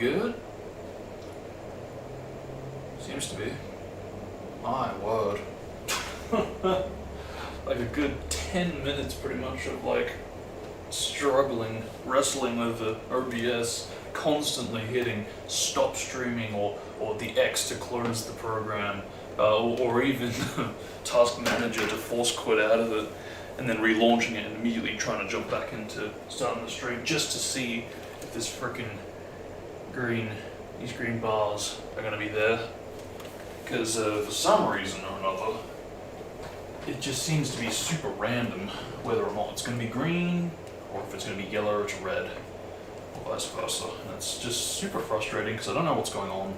good? Seems to be. My word. Like a good 10 minutes pretty much of like struggling, wrestling with the OBS, constantly hitting stop streaming or the X to close the program, or even task manager to force quit out of it, and then relaunching it and immediately trying to jump back into starting the stream just to see if this freaking these green bars are going to be there. Because for some reason or another, it just seems to be super random whether or not it's going to be green, or if it's going to be yellow or it's red, or vice versa. And it's just super frustrating because I don't know what's going on.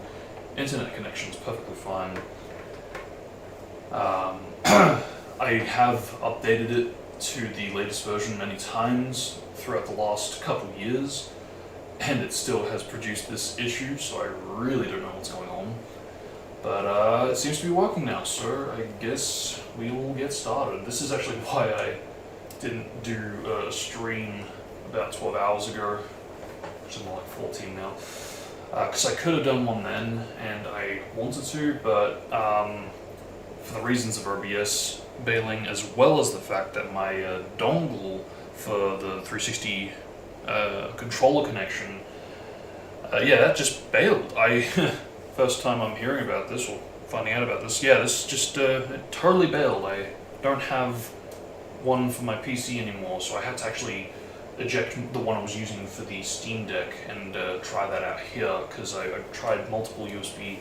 Internet connection's perfectly fine. I have updated it to the latest version many times throughout the last couple of years, and it still has produced this issue, so I really don't know what's going on. But it seems to be working now, so I guess we will get started. This is actually why I didn't do a stream about 12 hours ago, which is more like 14 now. Because I could have done one then, and I wanted to, but for the reasons of OBS bailing, as well as the fact that my dongle for the 360 controller connection, yeah, that just bailed. First time I'm hearing about this, or finding out about this, yeah, this just it totally bailed. I don't have one for my PC anymore, so I had to actually eject the one I was using for the Steam Deck and try that out here, because I tried multiple USB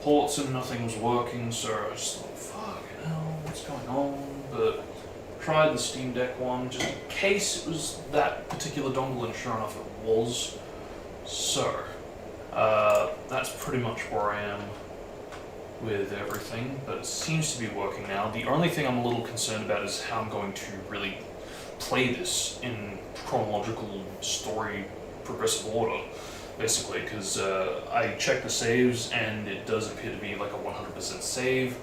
ports and nothing was working, so I just thought, fuck, what's going on? But tried the Steam Deck one, just in case it was that particular dongle, and sure enough it was. So, that's pretty much where I am with everything, but it seems to be working now. The only thing I'm a little concerned about is how I'm going to really play this in chronological story progressive order, basically, because I checked the saves and it does appear to be like a 100% save.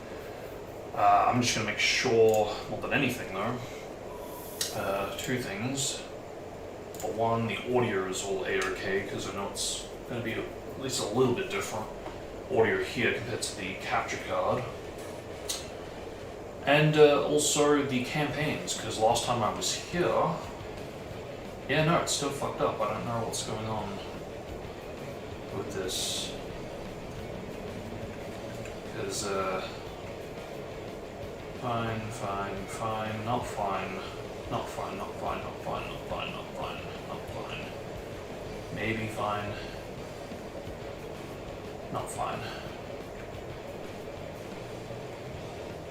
I'm just going to make sure, more than anything though, two things. For one, the audio is all A-OK, because I know it's going to be at least a little bit different audio here compared to the capture card. And also the campaigns, because last time I was here, yeah, no, it's still fucked up. I don't know what's going on with this. Because, fine, not fine, maybe fine, not fine,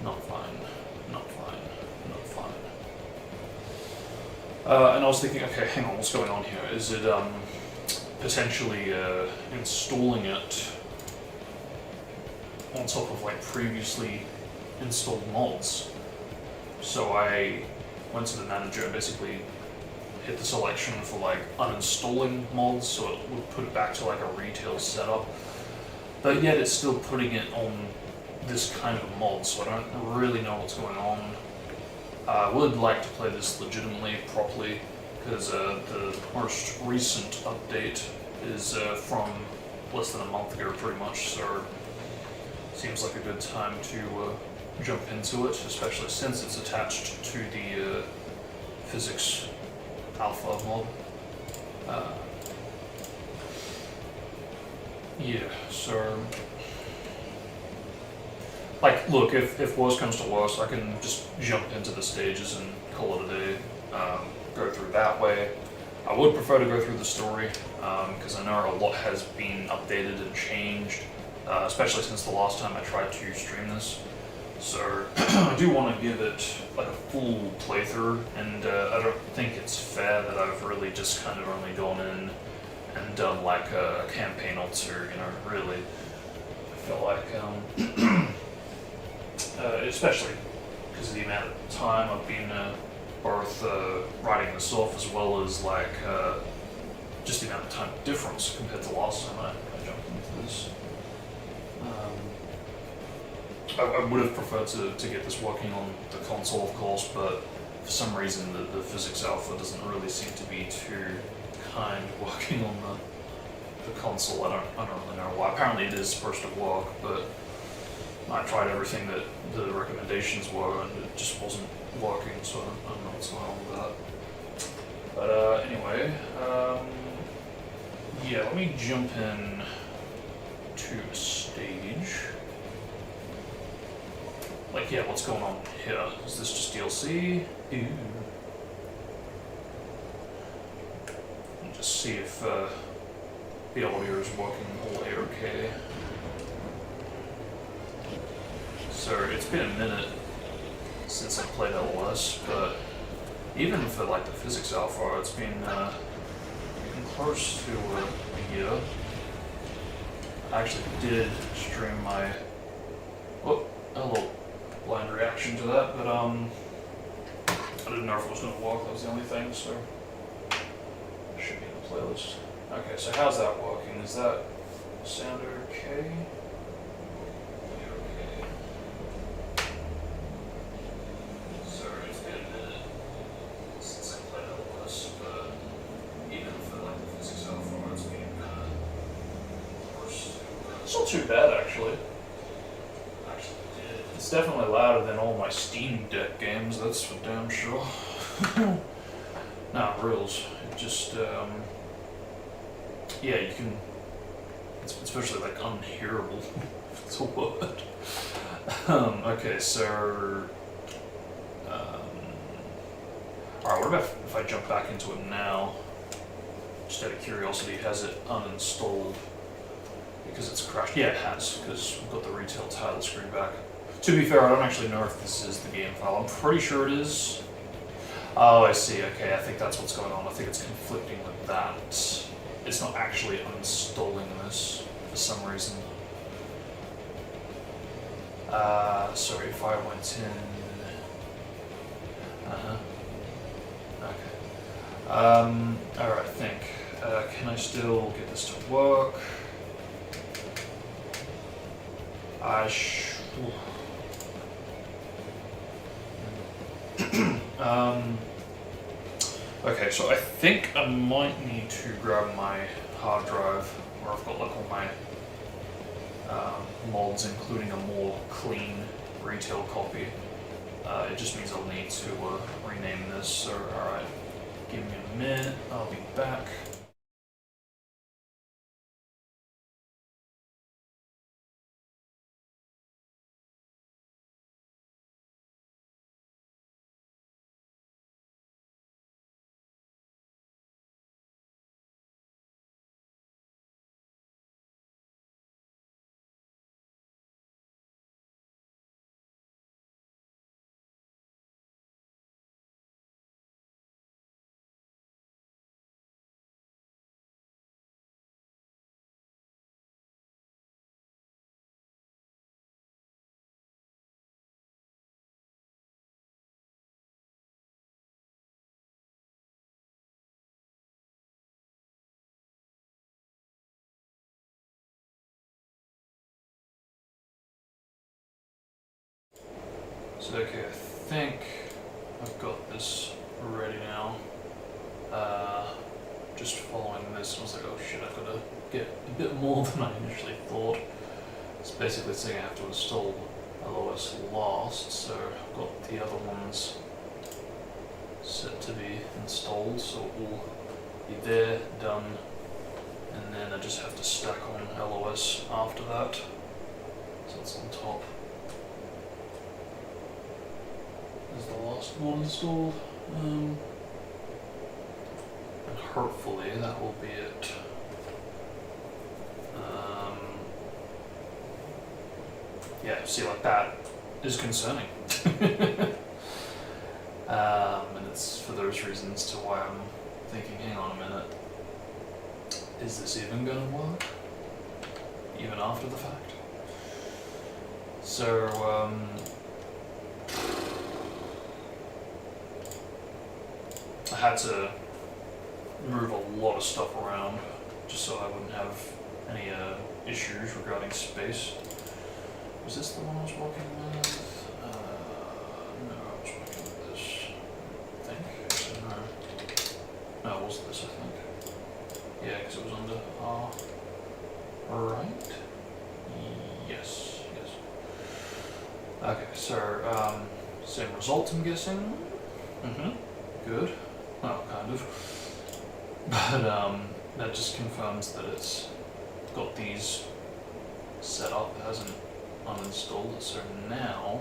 not fine. And I was thinking, okay, hang on, what's going on here? Is it potentially installing it on top of like previously installed mods? So I went to the manager and basically hit the selection for like uninstalling mods, so it would put it back to like a retail setup, but yet it's still putting it on this kind of mod, so I don't really know what's going on. I would like to play this legitimately, properly, because the most recent update is from less than a month ago pretty much, so seems like a good time to jump into it, especially since it's attached to the physics alpha mod. Yeah, so like, look, if worse comes to worse, I can just jump into the stages and call it a day, go through that way. I would prefer to go through the story, because I know a lot has been updated and changed, especially since the last time I tried to stream this. So I do want to give it like a full playthrough, and I don't think it's fair that I've really just kind of only gone in and done like a campaign or two, really. I feel like, especially because of the amount of time I've been both writing this off, as well as like just the amount of time difference compared to last time I jumped into this. I would have preferred to get this working on the console, of course, but for some reason the physics alpha doesn't really seem to be too kind working on the console. I don't really know why. Apparently it is supposed to work, but I tried everything that the recommendations were, and it just wasn't working. So I don't know what's going on with that. But anyway, yeah. Let me jump in to a stage. Like, yeah, what's going on here? Is this just DLC? Ooh. And just see if the audio is working all A-okay. Okay. So it's been a minute since I played LoS, but even for like the physics alpha, it's been close to a year. I actually did stream my a little blind reaction to that, but I didn't know if it was going to work. That was the only thing, so it should be in the playlist. Okay, so how's that working? Is that sound okay? Okay. Sorry, it's been a minute since I played LoS, but even for like the physics alpha, it's been close to. It's not too bad actually. It's definitely louder than all my Steam Deck games, that's for damn sure. Nah, reals. It just, yeah, you can, it's especially like unhearable, if it's a word. Okay, so, alright, what about if I jump back into it now? Just out of curiosity, has it uninstalled? Because it's crashed. Yeah, it has, because we've got the retail title screen back. To be fair, I don't actually know if this is the game file. I'm pretty sure it is. Oh, I see. Okay, I think that's what's going on. I think it's conflicting with that. It's not actually uninstalling this for some reason. Sorry, if I went in... Okay. Alright, I think. Can I still get this to work? Okay, so I think I might need to grab my hard drive where I've got like all my mods, including a more clean retail copy. It just means I'll need to rename this, so alright, give me a minute, I'll be back. So okay, I think I've got this ready now. Just following this, I was like, oh shit, I've got to get a bit more than I initially thought. It's basically saying I have to install LoS last, so I've got the other ones set to be installed, so it will be there, done, and then I just have to stack on LoS after that, so it's on top. Is the last one installed, and hopefully that will be it. Yeah, see, like that is concerning. And it's for those reasons to why I'm thinking, hang on a minute, is this even going to work? Even after the fact? So, I had to move a lot of stuff around just so I wouldn't have any issues regarding space. Was this the one I was working with? No, I was working with this, I think. Actually, no. No, it wasn't this, I think. Yeah, because it was under R. Right? Yes, yes. Okay, so, same result, I'm guessing? Good. Well, kind of. But, that just confirms that it's got these set up, it hasn't uninstalled it, so now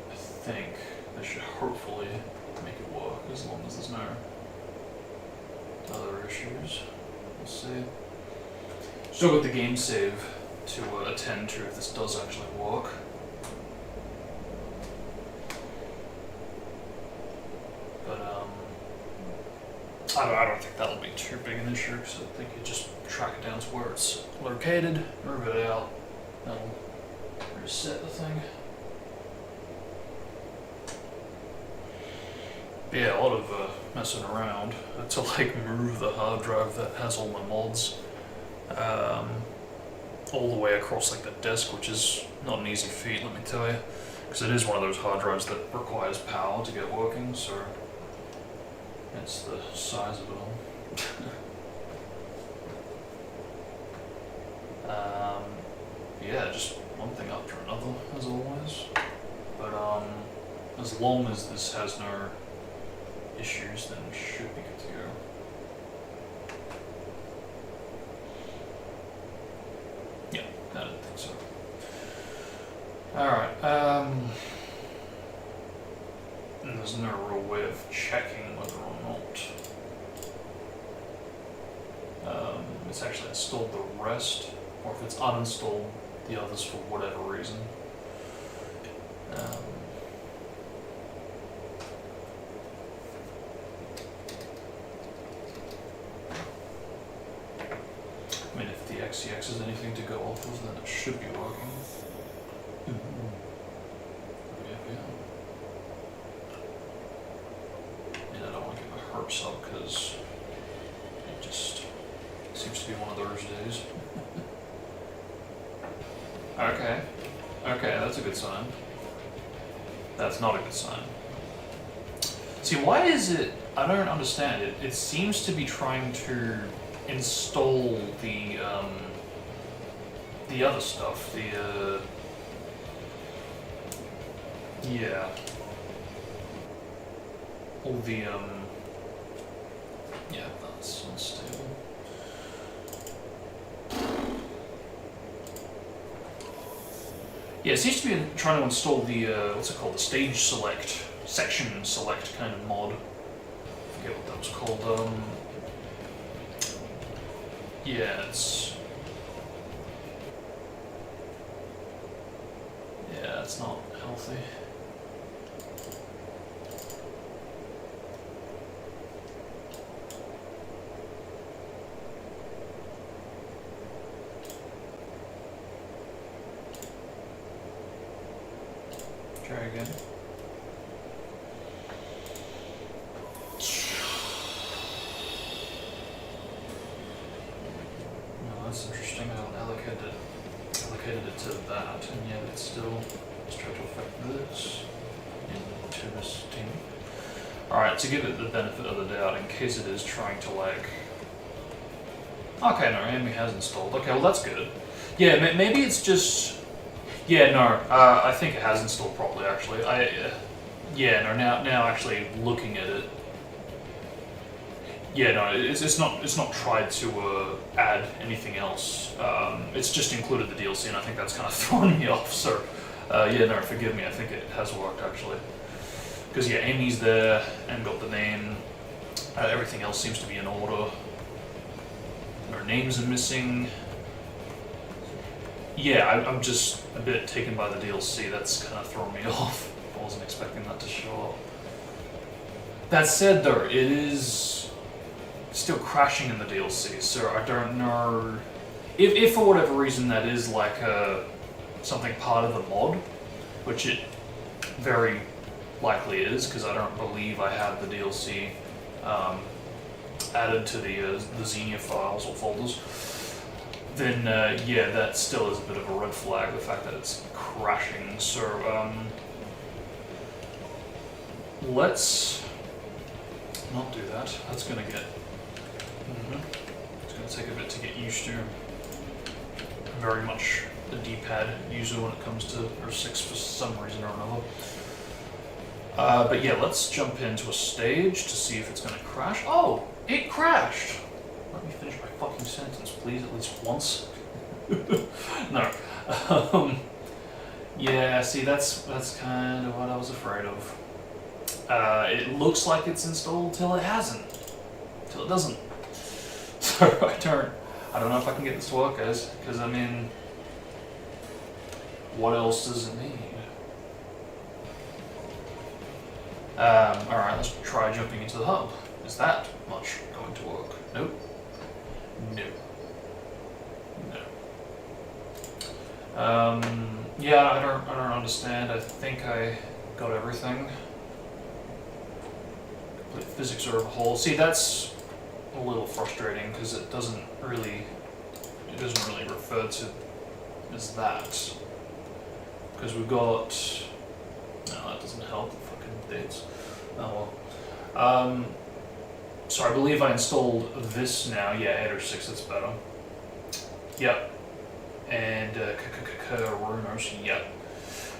I think this should hopefully make it work as long as there's no other issues. We'll see. Still got the game save to attend to if this does actually work. But I don't think that'll be too big an issue, because I think you just track it down to where it's located, move it out, that'll reset the thing. But yeah, a lot of messing around to like move the hard drive that has all my mods all the way across like the disk, which is not an easy feat, let me tell you, because it is one of those hard drives that requires power to get working, so that's the size of it all. Yeah, just one thing after another, as always. But as long as this has no issues, then it should be good to go. Yeah, I didn't think so. Alright, and there's no real way of checking whether or not it's actually installed the rest, or if it's uninstalled the others for whatever reason. I mean, if the XCX is anything to go off of, then it should be working. And I don't want to get my hopes up, because it just seems to be one of those days. Okay. Okay, that's a good sign. That's not a good sign. See, why is it... I don't understand it. It seems to be trying to install the other stuff. Yeah. All the, yeah, that's unstable. Yeah, it seems to be trying to install the, what's it called, the stage select, section select kind of mod. I forget what that was called, yeah, it's not healthy. Try again. No, that's interesting. I haven't allocated it to that, and yet it's still trying to affect this into this team. Alright, to give it the benefit of the doubt, in case it is trying to like... Okay, no, Amy has installed. Okay, well that's good. Yeah, maybe it's just... Yeah, no, I think it has installed properly, actually. Yeah, no, now actually looking at it, yeah, no, it's not tried to add anything else. It's just included the DLC, and I think that's kind of thrown me off. So, yeah, no, forgive me. I think it has worked actually, because yeah, Amy's there and got the name. Everything else seems to be in order. Her names are missing. Yeah, I'm just a bit taken by the DLC. That's kind of thrown me off. I wasn't expecting that to show up. That said, though, it is still crashing in the DLC, so I don't know if for whatever reason that is like something part of the mod, which it very likely is, because I don't believe I have the DLC added to the Xenia files or folders. Then yeah, that still is a bit of a red flag, the fact that it's crashing. So let's not do that. That's gonna get It's going to take a bit to get used to. I'm very much a D-pad user when it comes to R6 for some reason or another. But yeah, let's jump into a stage to see if it's going to crash. Oh, it crashed! Let me finish my fucking sentence, please, at least once. No. Yeah, see, that's kind of what I was afraid of. It looks like it's installed till it hasn't. Till it doesn't. So I don't know if I can get this to work, guys, because I mean, what else does it need? Alright, let's try jumping into the hub. Is that much going to work? Nope. No. No. Yeah, I don't understand. I think I got everything. Complete physics are overhaul. See, that's a little frustrating because it doesn't really refer to as that. Because we've got, no, that doesn't help the fucking dates. Oh well. So I believe I installed this now. Yeah, 8 or 6, that's better. Yep. And Runos, yep.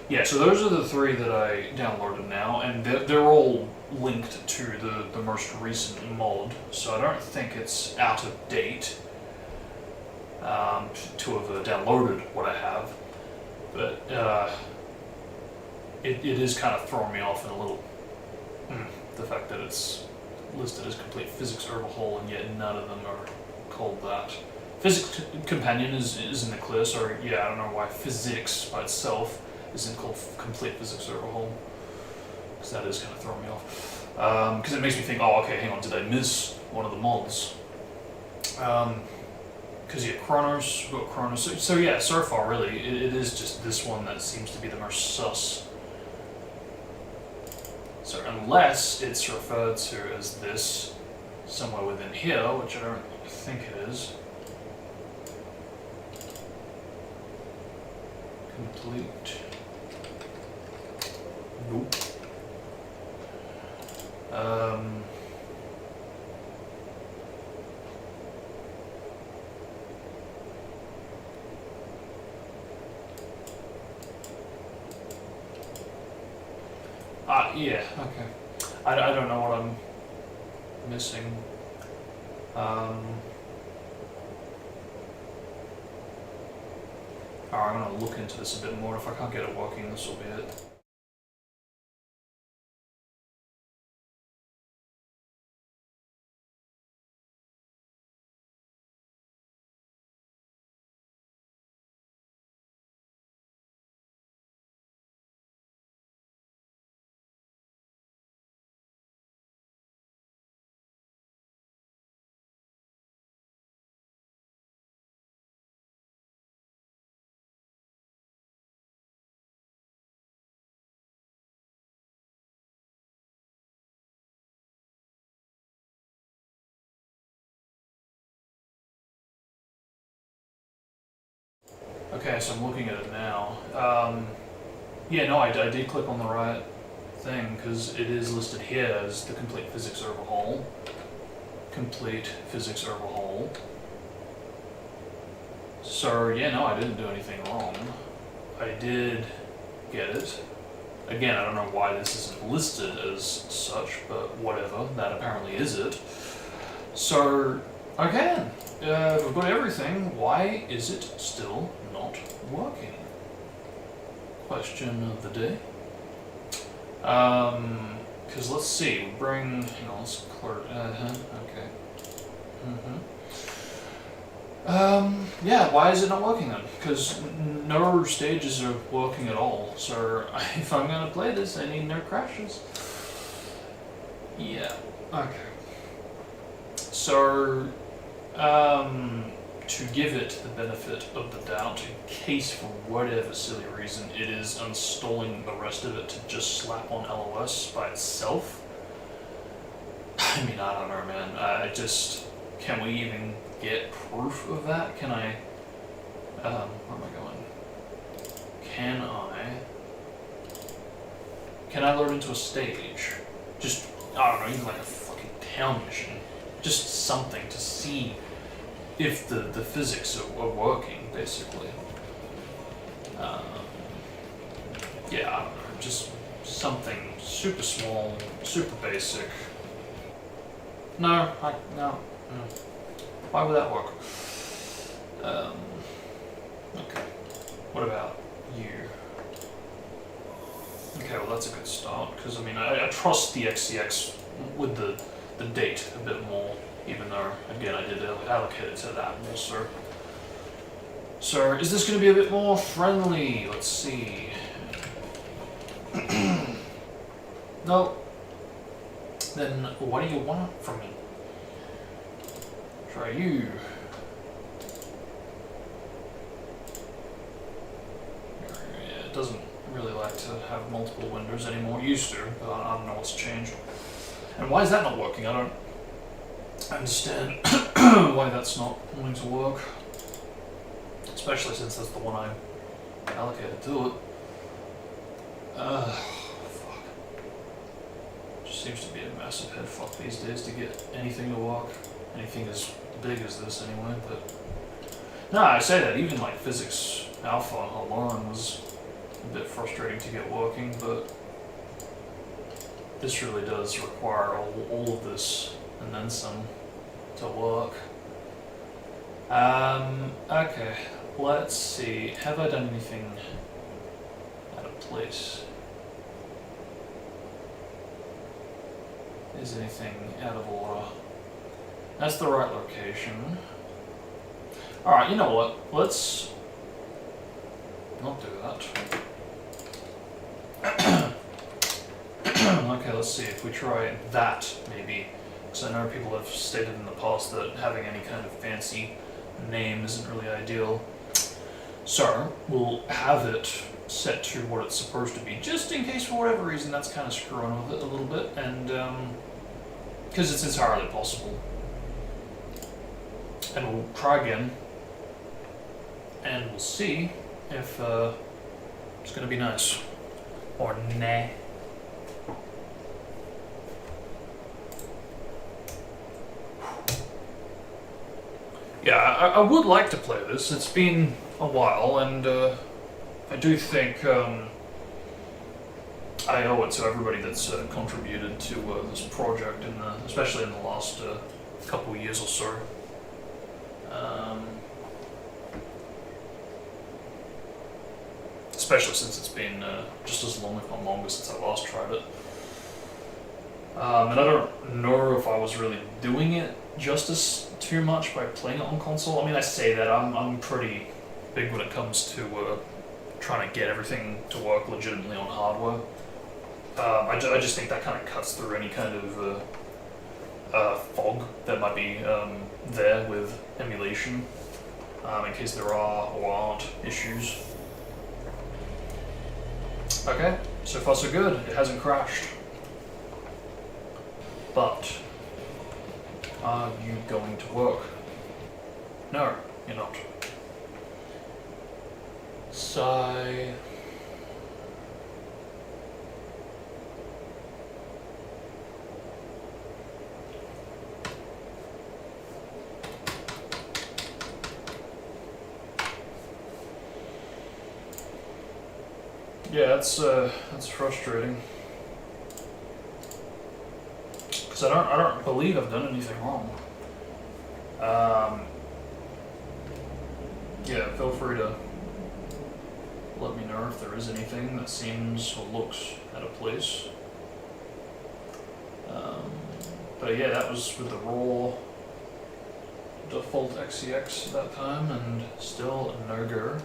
Yeah, so those are the 3 that I downloaded now, and they're all linked to the most recent mod, so I don't think it's out of date to have downloaded what I have, but it is kind of throwing me off in a little, the fact that it's listed as complete physics overhaul and yet none of them are called that. Physics Companion is in the clear, so yeah, I don't know why physics by itself isn't called complete physics overhaul, because that is kind of throwing me off. Because it makes me think, oh, okay, hang on, did I miss one of the mods? Because yeah, Chronos, we've got Chronos. So yeah, so far really, it is just this one that seems to be the most sus. So unless it's referred to as this somewhere within here, which I don't think it is. Complete. Nope. Yeah, okay. I don't know what I'm missing. Alright, I'm going to look into this a bit more. If I can't get it working, this will be it. Okay, so I'm looking at it now. Yeah, no, I did click on the right thing, because it is listed here as the complete physics overhaul. Complete physics overhaul. So, yeah, no, I didn't do anything wrong. I did get it. Again, I don't know why this isn't listed as such, but whatever, that apparently is it. So, okay then, we've got everything. Why is it still not working? Question of the day. Because let's see, we bring, hang on, let's clear, okay. Yeah, why is it not working then? Because no stages are working at all, so if I'm gonna play this, I need no crashes. Yeah, okay. So, to give it the benefit of the doubt, in case for whatever silly reason it is uninstalling the rest of it to just slap on LoS by itself, I mean, I don't know, man. Can we even get proof of that? Can I, where am I going? Can I load into a stage? Just, I don't know, even like a fucking town mission. just something to see if the physics are working, basically. Yeah, I don't know, just something super small, super basic. No. Why would that work? Okay. What about you? Okay, well that's a good start, because I mean, I trust the XCX with the date a bit more, even though, again, I did allocate it to that also. So, is this going to be a bit more friendly? Let's see. No. Then, what do you want from me? Try you. Yeah, it doesn't really like to have multiple windows anymore. Used to, but I don't know what's changed. And why is that not working? I don't understand why that's not wanting to work. Especially since that's the one I allocated to it. Fuck. Just seems to be a massive head fuck these days to get anything to work. Anything as big as this anyway, but... No, I say that, even like physics alpha alone was a bit frustrating to get working, but this really does require all of this and then some to work. Okay, let's see. Have I done anything out of place? Is anything out of order? That's the right location. Alright, you know what? Let's not do that. Okay, let's see if we try that, maybe. Because I know people have stated in the past that having any kind of fancy name isn't really ideal. So, we'll have it set to what it's supposed to be, just in case for whatever reason that's kind of screwing with it a little bit, and because it's entirely possible. And we'll try again, and we'll see if it's going to be nice, or nah. Yeah, I would like to play this. It's been a while, and I do think I owe it to everybody that's contributed to this project, especially in the last couple of years or so. Especially since it's been just as long, if not longer, since I last tried it. And I don't know if I was really doing it justice too much by playing it on console. I mean, I say that, I'm pretty big when it comes to trying to get everything to work legitimately on hardware. I just think that kind of cuts through any kind of fog that might be there with emulation, in case there are or aren't issues. Okay, so far so good. It hasn't crashed. But are you going to work? No, you're not. Sigh. Yeah, that's frustrating. Because I don't believe I've done anything wrong. Yeah, feel free to let me know if there is anything that seems or looks out of place. But yeah, that was with the raw default XCX at that time, and still a no-go.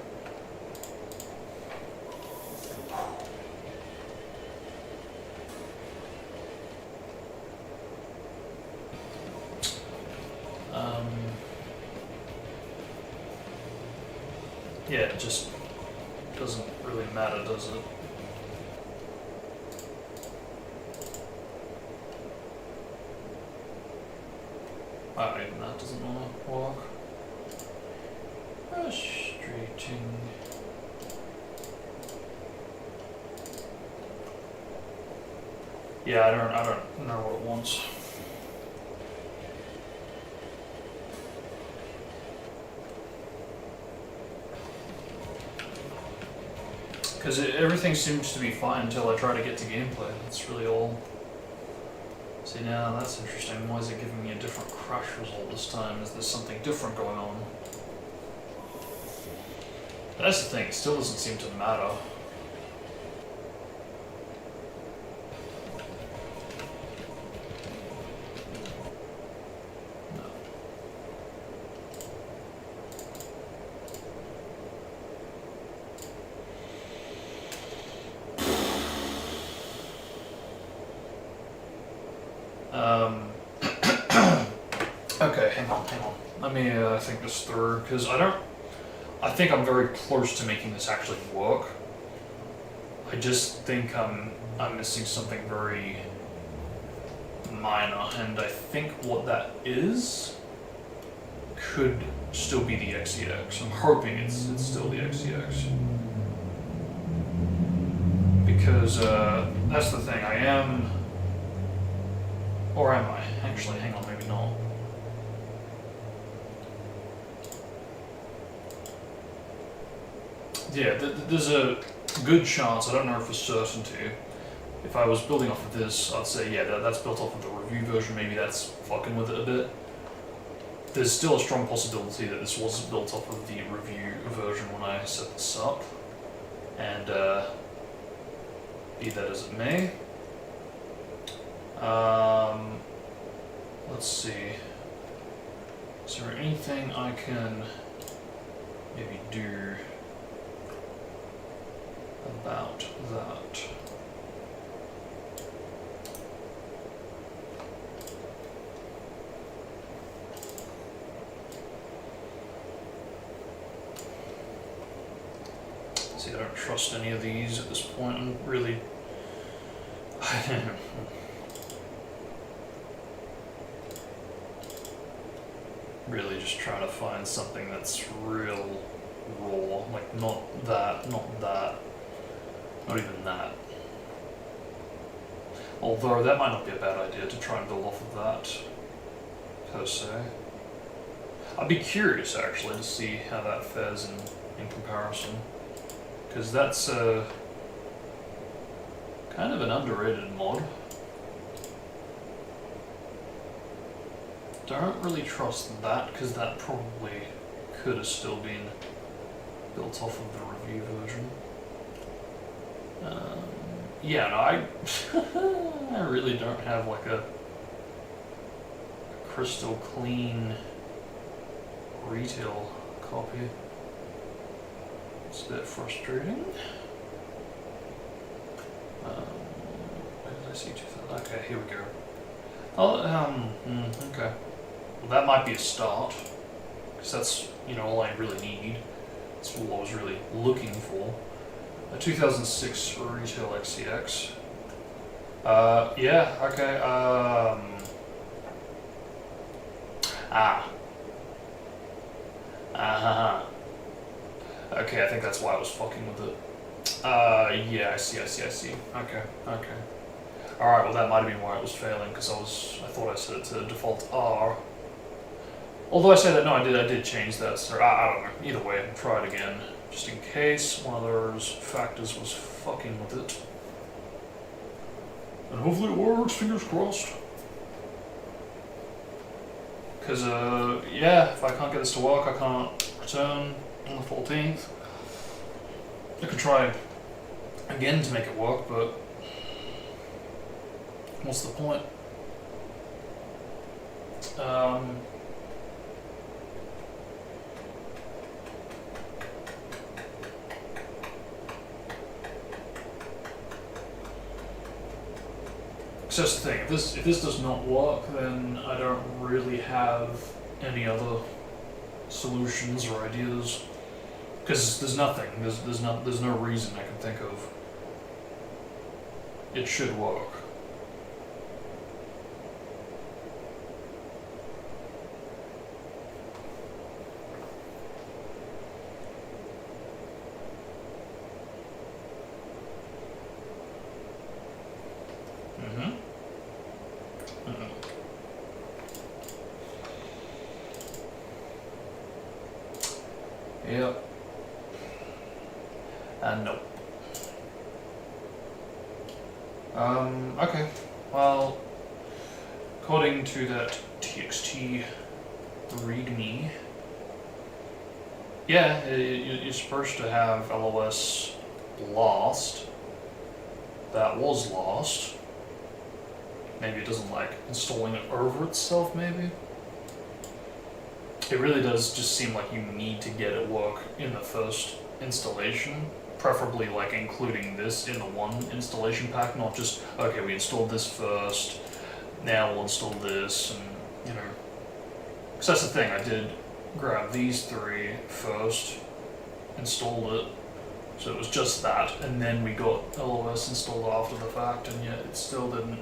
Yeah, it just doesn't really matter, does it? Wow, even that doesn't want to work. Frustrating. Yeah, I don't know what it wants. Because everything seems to be fine until I try to get to gameplay. That's really all. See, now that's interesting. Why is it giving me a different crash result this time? Is there something different going on? That's the thing, it still doesn't seem to matter. Okay, hang on. Let me think this through, because I think I'm very close to making this actually work. I just think I'm missing something very minor, and I think what that is could still be the XEX. I'm hoping it's still the XEX. Because that's the thing, I am... Or am I? Actually, hang on, maybe not. Yeah, there's a good chance, I don't know for certainty, if I was building off of this, I'd say, yeah, that's built off of the review version, maybe that's fucking with it a bit. There's still a strong possibility that this was built off of the review version when I set this up, and be that as it may. Let's see, is there anything I can maybe do about that? See, I don't trust any of these at this point. I'm really... really just trying to find something that's real raw, like not that, not even that. Although that might not be a bad idea to try and build off of that, per se. I'd be curious actually to see how that fares in comparison, because that's kind of an underrated mod. Don't really trust that, because that probably could have still been built off of the review version. Yeah, no, I really don't have like a crystal clean retail copy. It's a bit frustrating. Where did I see 2000? Okay, here we go. Oh, okay. Well, that might be a start, because that's, all I really need. That's what I was really looking for. A 2006 retail XCX. Yeah, okay, okay, I think that's why I was fucking with it. Yeah, I see. Okay. Alright, well that might have been why it was failing, because I thought I set it to default R. Although I say that, no, I did change that, so I don't know. Either way, try it again, just in case one of those factors was fucking with it. And hopefully it works, fingers crossed. Because, yeah, if I can't get this to work, I can't return on the 14th. I could try again to make it work, but what's the point? So that's the thing, if this does not work, then I don't really have any other solutions or ideas. Because there's nothing, there's no reason I can think of. It should work. Yep. And nope. Okay. Well, according to that txt readme, yeah, you're supposed to have LOS lost. That was lost. Maybe it doesn't like installing it over itself, maybe? It really does just seem like you need to get it work in the first installation, preferably like including this in the one installation pack, not just, okay, we installed this first, now we'll install this, and, you know. Because that's the thing, I did grab these three first, installed it, so it was just that, and then we got LOS installed after the fact, and yet it still didn't.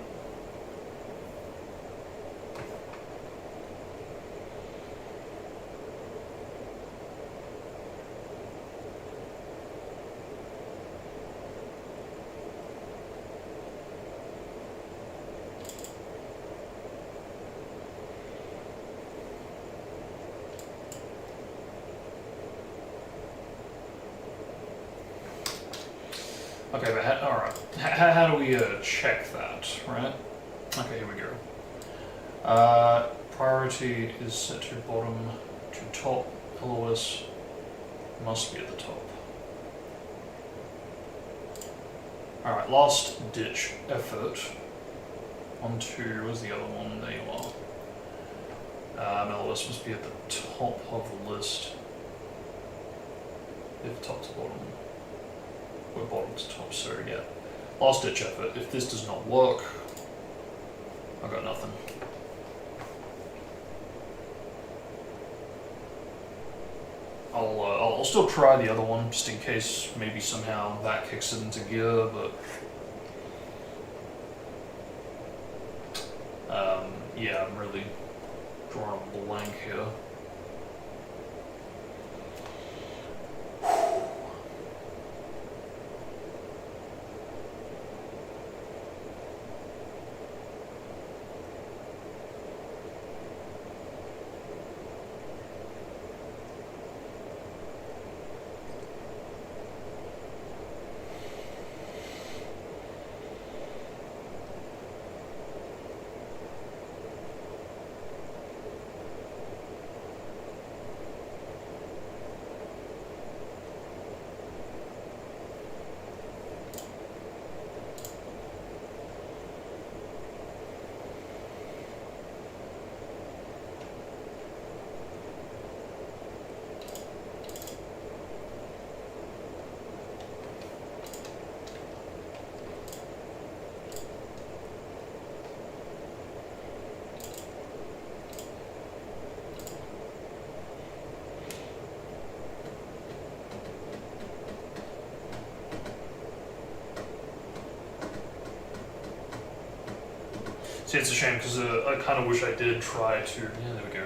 Okay, but alright. How do we check that, right? Okay, here we go. Priority is set to bottom to top. LOS must be at the top. Alright, last ditch effort. Where's the other one? There you are. LOS must be at the top of the list. If top to bottom. We're bottom to top, so yeah. Last ditch effort. If this does not work, I've got nothing. I'll still try the other one, just in case maybe somehow that kicks it into gear, but... yeah, I'm really drawing a blank here. See, it's a shame because I kind of wish I did try to. Yeah, there we go.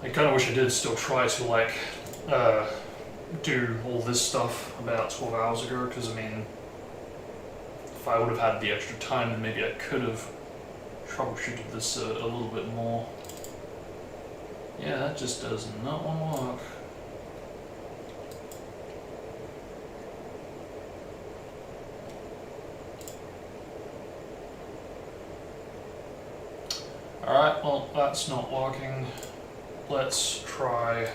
I kind of wish I did still try to like do all this stuff about 12 hours ago. Because I mean, if I would have had the extra time, then maybe I could have troubleshooted this a little bit more. Yeah, that just does not want to work. Alright, well, that's not working. Let's try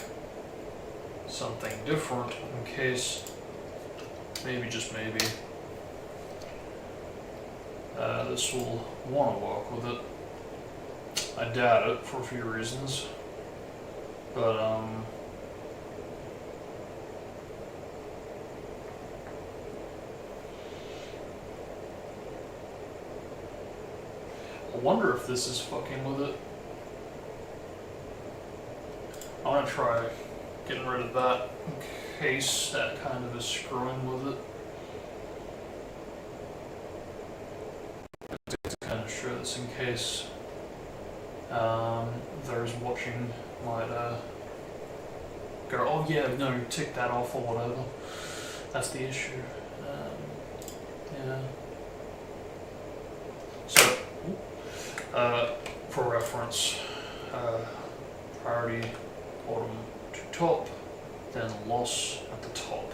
something different in case, maybe, just maybe, this will want to work with it. I doubt it for a few reasons, but, I wonder if this is fucking with it. I want to try getting rid of that in case that kind of is screwing with it. To kind of show this in case those watching might go, oh yeah, no, tick that off or whatever. That's the issue. Yeah. So, for reference, priority bottom to top, then LoS at the top.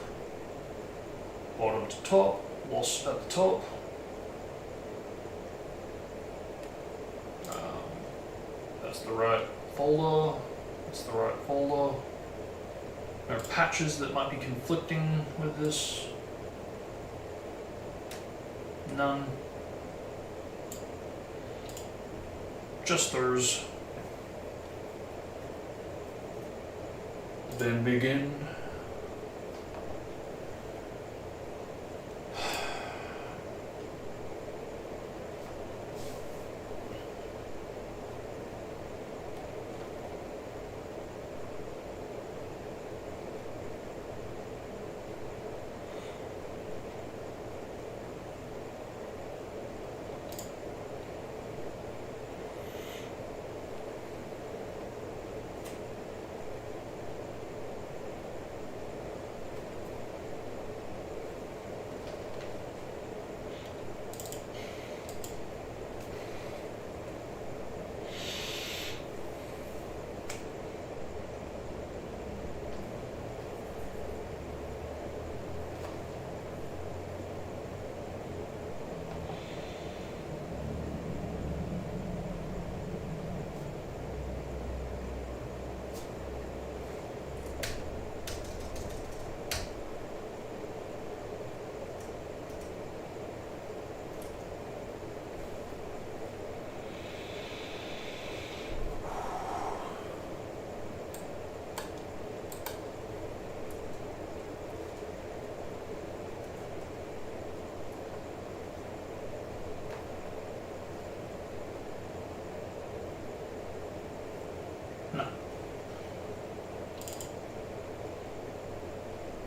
Bottom to top, LoS at the top, that's the right folder. That's the right folder. There are patches that might be conflicting with this. None. Just those. Then begin.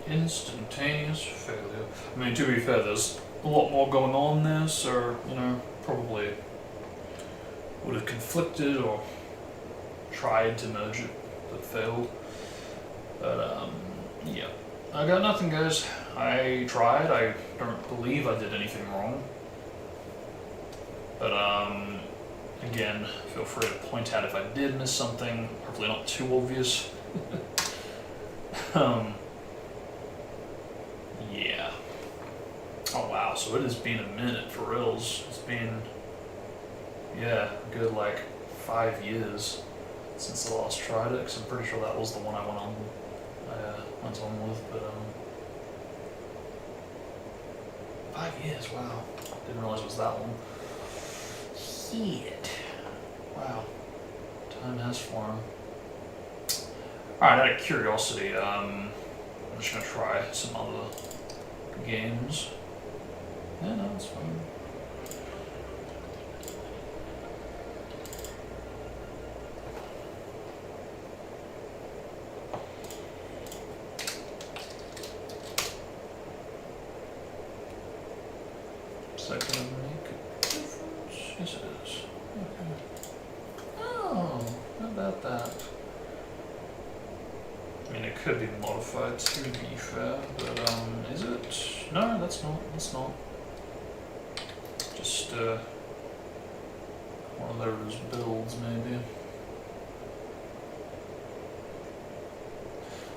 Instantaneous failure. I mean, to be fair, there's a lot more going on there, so, you know, probably would have conflicted or tried to merge it, but failed. But, yeah. I got nothing, guys. I tried. I don't believe I did anything wrong. But, again, feel free to point out if I did miss something. Hopefully not too obvious. Yeah. Oh wow, so it has been a minute for reals. It's been, yeah, a good like 5 years since I last tried it, because I'm pretty sure that was the one I went on with, but 5 years, wow. Didn't realize it was that long. Shit. Wow. Time has flown. Alright, out of curiosity, I'm just gonna try some other games. Yeah, no, it's fine. Is that gonna make a difference? Yes, it is. Okay. Oh, how about that? I mean, it could be modified to be fair, but is it? No, that's not. That's not. Just one of those builds, maybe.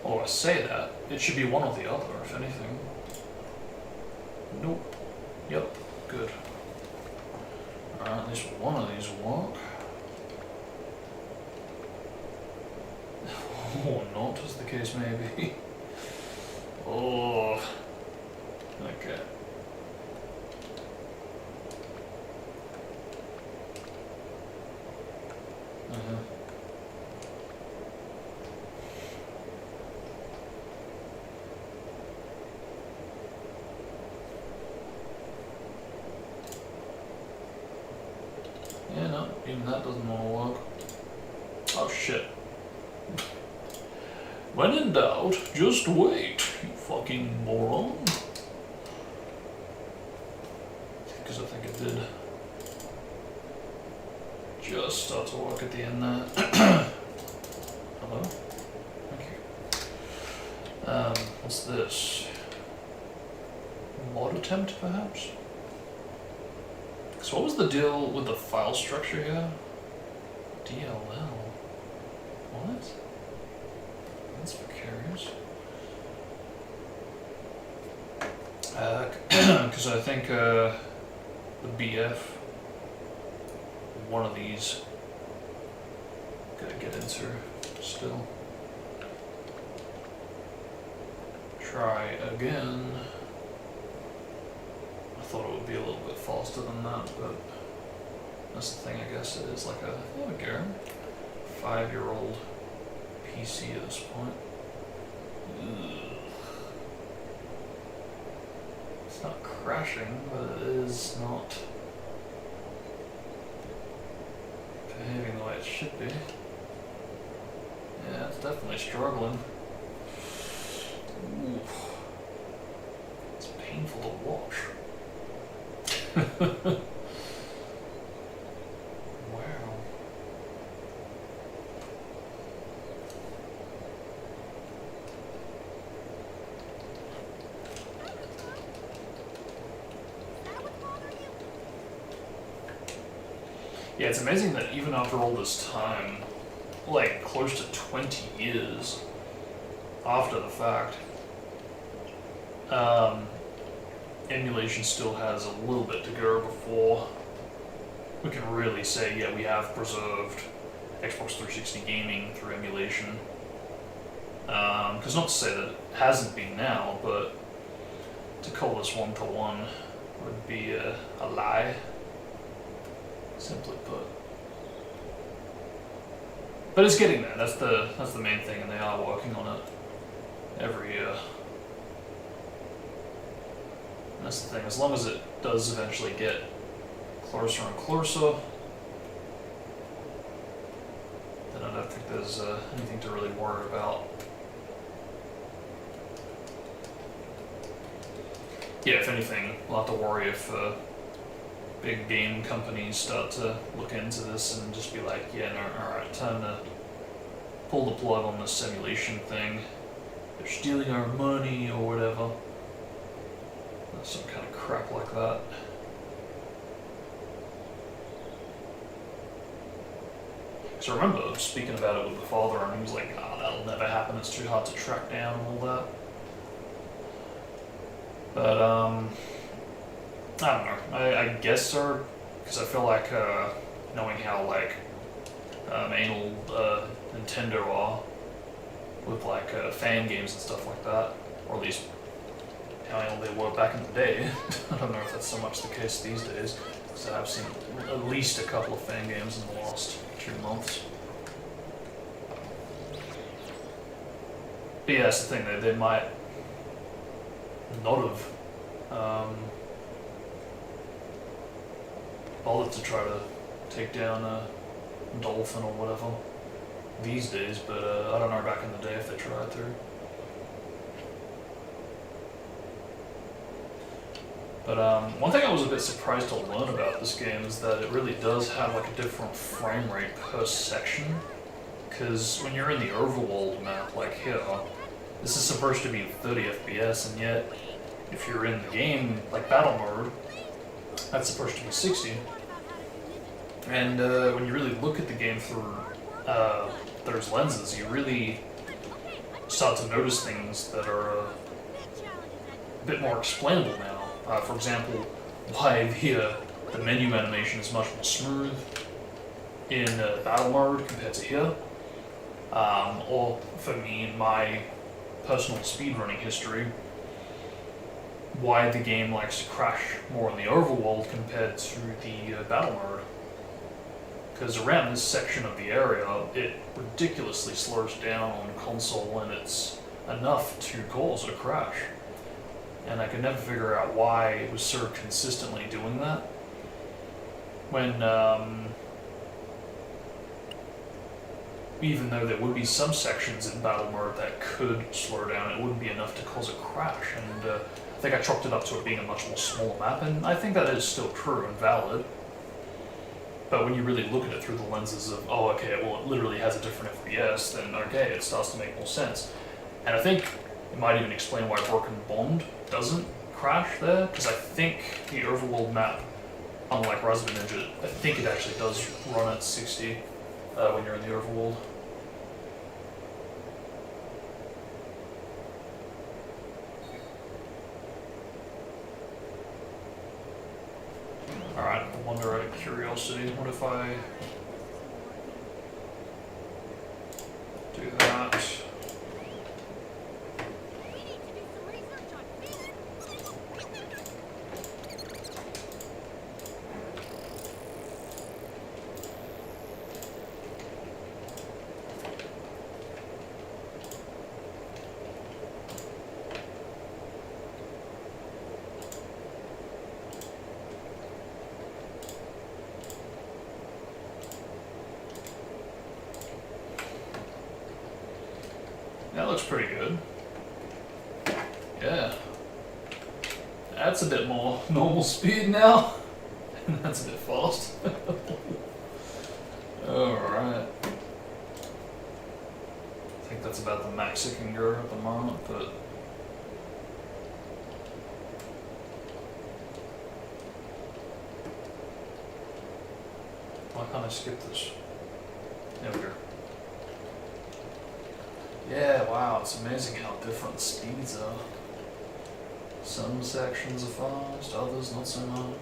Oh, I say that. It should be one or the other, if anything. Nope. Yep. Good. Alright, at least one of these will work. Or not, as the case may be. Oh. Okay. Yeah, no, even that doesn't want to work. Oh shit. When in doubt, just wait, you fucking moron. Because I think it did just start to work at the end there. Hello? Thank you. What's this? Mod attempt, perhaps? So what was the deal with the file structure here? DLL. What? That's curious. Because I think the BF, one of these into still. Try again. I thought it would be a little bit faster than that, but that's the thing, I guess it is like a, oh, again, 5-year-old PC at this point. Ugh. It's not crashing, but it is not behaving the way it should be. Yeah, it's definitely struggling. Ooh. It's painful to watch. Wow. Yeah, it's amazing that even after all this time, like close to 20 years after the fact, emulation still has a little bit to go before we can really say, yeah, we have preserved Xbox 360 gaming through emulation. Because not to say that it hasn't been now, but to call this one-to-one would be a lie, simply put. But it's getting there. That's the main thing, and they are working on it every year. And that's the thing. As long as it does eventually get closer and closer, then I don't think there's anything to really worry about. Yeah, if anything, we'll have to worry if big game companies start to look into this and just be like, yeah, no, alright, time to pull the plug on this simulation thing. They're stealing our money or whatever. Some kind of crap like that. So I remember speaking about it with the father, and he was like, "Ah, that'll never happen. It's too hard to track down and all that." But I don't know. I guess so, because I feel like knowing how like anal Nintendo are with like fan games and stuff like that, or at least how anal they were back in the day. I don't know if that's so much the case these days, because I've seen at least a couple of fan games in the last 2 months. But yeah, that's the thing, they might not have bothered to try to take down a dolphin or whatever these days, but I don't know back in the day if they tried to. But one thing I was a bit surprised to learn about this game is that it really does have like a different frame rate per section. Because when you're in the overworld map, like here, this is supposed to be 30 FPS, and yet if you're in the game, like battle mode, that's supposed to be 60. And when you really look at the game through those lenses, you really start to notice things that are a bit more explainable now. For example, why the menu animation is much more smooth in battle mode compared to here. Or for me, in my personal speedrunning history, why the game likes to crash more in the overworld compared to the battle mode. Because around this section of the area, it ridiculously slows down on console, and it's enough to cause a crash. And I could never figure out why it was so consistently doing that. When, even though there would be some sections in battle mode that could slow down, it wouldn't be enough to cause a crash. And I think I chalked it up to it being a much more smaller map, and I think that is still true and valid. But when you really look at it through the lenses of, oh, okay, well, it literally has a different FPS, then okay, it starts to make more sense. And I think it might even explain why Broken Bond doesn't crash there, because I think the overworld map, unlike Rise of the Ninja, I think it actually does run at 60 when you're in the overworld. Alright, I wonder out of curiosity, what if I That looks pretty good. Yeah. That's a bit more normal speed now. That's a bit fast. Alright. I think that's about the max it can go at the moment, but... Why can't I skip this? There we go. Yeah, wow, it's amazing how different speeds are. Some sections are fast, others not so much.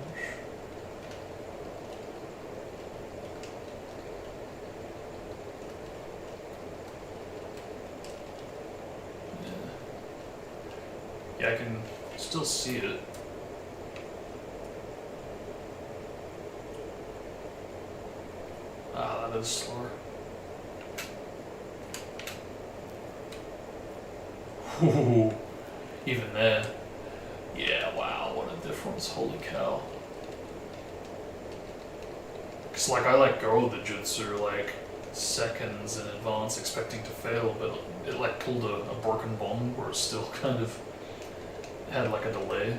Yeah, I can still see it. Ah, that is slower. Ooh, even there. Yeah, wow, what a difference, holy cow. Cause like I let go of the jutsu like seconds in advance expecting to fail, but it like pulled a broken bond where it still kind of had like a delay.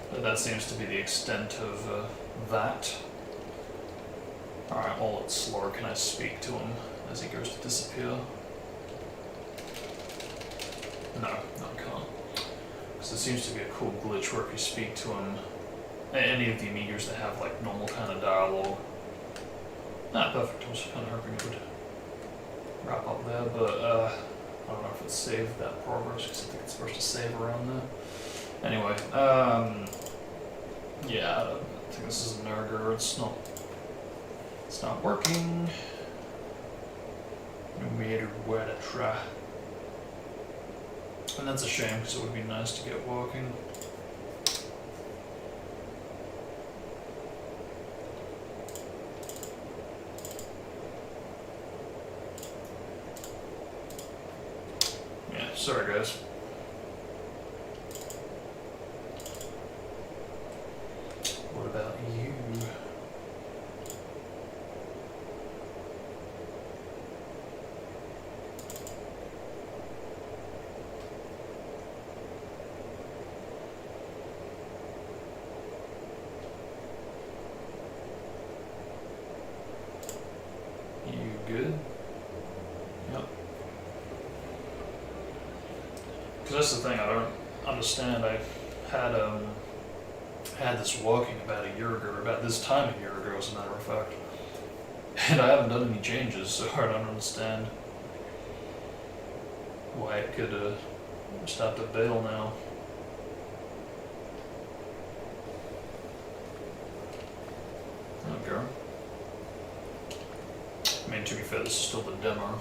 But that seems to be the extent of that. Alright, well it's slower. Can I speak to him as he goes to disappear? No, I can't. Because there seems to be a cool glitch where if you speak to him, any of the Amigos that have like normal kind of dialogue. Ah, perfect. I was kind of hoping it would wrap up there, but I don't know if it saved that progress because I think it's supposed to save around there. Anyway, yeah, I think this is a no-go. It's not working. No matter what I try. And that's a shame because it would be nice to get working. Yeah, sorry guys. What about you? You good? Yep. Because that's the thing I don't understand. I had this working about a year ago, or about this time a year ago as a matter of fact. And I haven't done any changes, so I don't understand why it could start to bail now. Okay. I mean, to be fair, this is still the demo.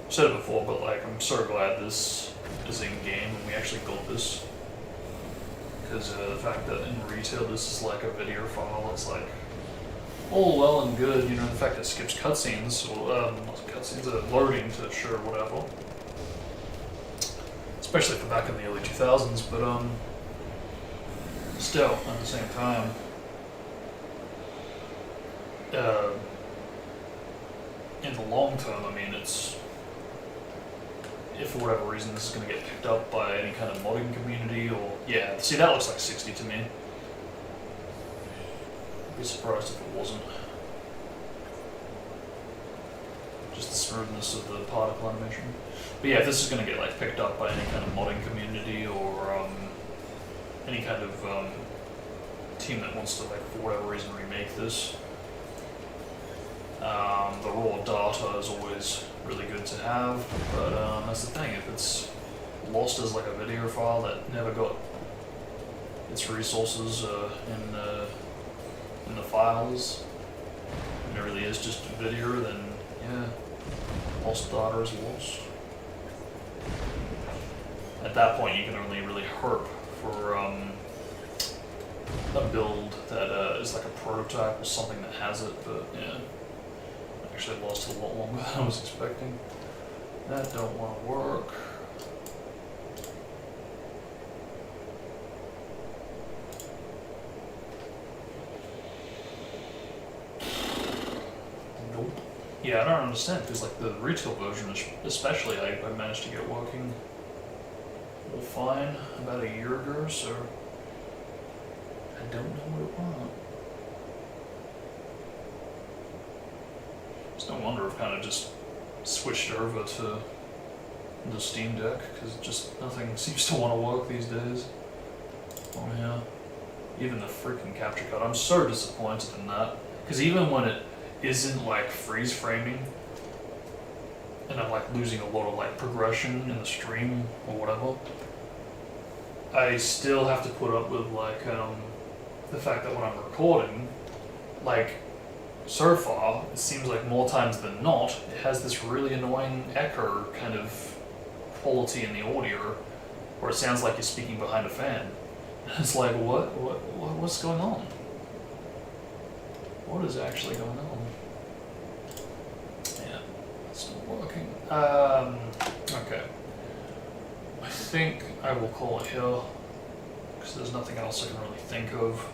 I've said it before, but like, I'm so glad this is in game and we actually got this. Because the fact that in retail this is like a video file, it's like all well and good, you know. The fact that it skips cutscenes, or not cutscenes, loading to show whatever. Especially for back in the early 2000s, but still at the same time, in the long term, I mean, it's, if for whatever reason this is going to get picked up by any kind of modding community, or yeah, see, that looks like 60 to me. I'd be surprised if it wasn't. Just the smoothness of the particle animation. But yeah, if this is going to get like picked up by any kind of modding community, or any kind of team that wants to, like, for whatever reason, remake this, the raw data is always really good to have. But that's the thing, if it's lost as like a video file that never got its resources in the files, and it really is just a video, then yeah, lost data is lost. At that point, you can only really hope for a build that is like a prototype or something that has it. But yeah, actually lost a lot longer than I was expecting. That don't want to work. Nope. Yeah, I don't understand, because like the retail version especially, I managed to get working all fine about a year ago, so I don't know what it wants. It's no wonder I've kind of just switched over to the Steam Deck, because just nothing seems to want to work these days on here. Even the freaking capture card, I'm so disappointed in that, because even when it isn't like freeze framing and I'm like losing a lot of like progression in the stream or whatever, I still have to put up with like the fact that when I'm recording, like so far it seems like more times than not it has this really annoying echo kind of quality in the audio where it sounds like you're speaking behind a fan. It's like what's going on? What is actually going on? Yeah, it's not working. Okay. I think I will call it here, because there's nothing else I can really think of.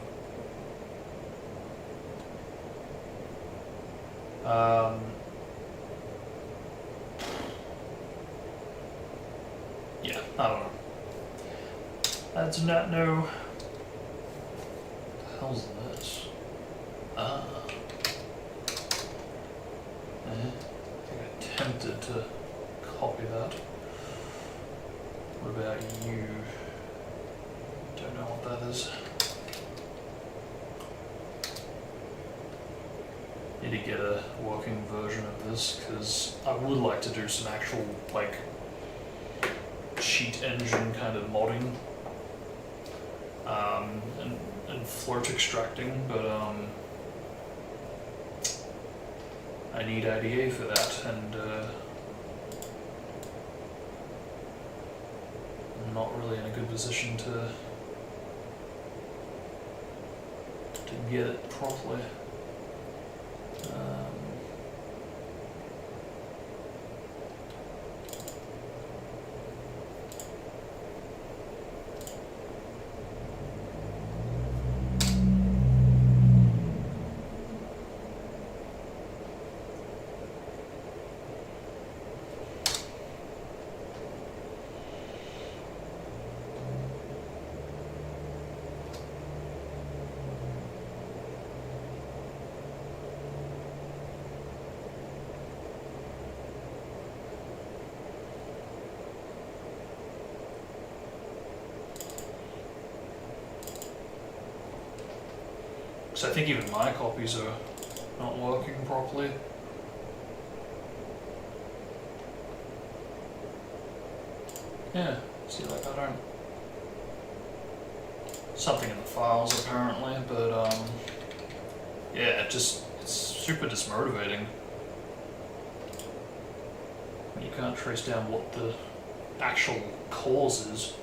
Yeah, I don't know. I do not know. What the hell's this? I think I attempted to copy that. What about you? Don't know what that is. Need to get a working version of this, because I would like to do some actual like cheat engine kind of modding and float extracting, but I need IDA for that, and I'm not really in a good position to get it properly. So I think even my copies are not working properly. Yeah, see, like I don't... Something in the files apparently, but yeah, it's super dismotivating. You can't trace down what the actual cause is.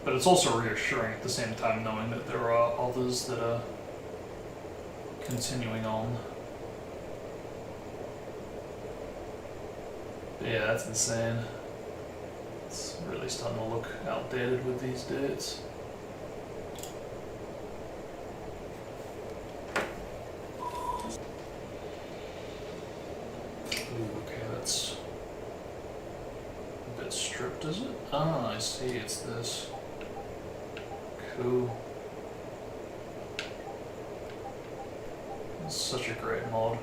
But it's also reassuring at the same time knowing that there are others that are continuing on. But yeah, that's insane. It's really starting to look outdated with these dates. Ooh, okay, that's a bit stripped, is it? Ah, I see, it's this. Cool. It's such a great mod.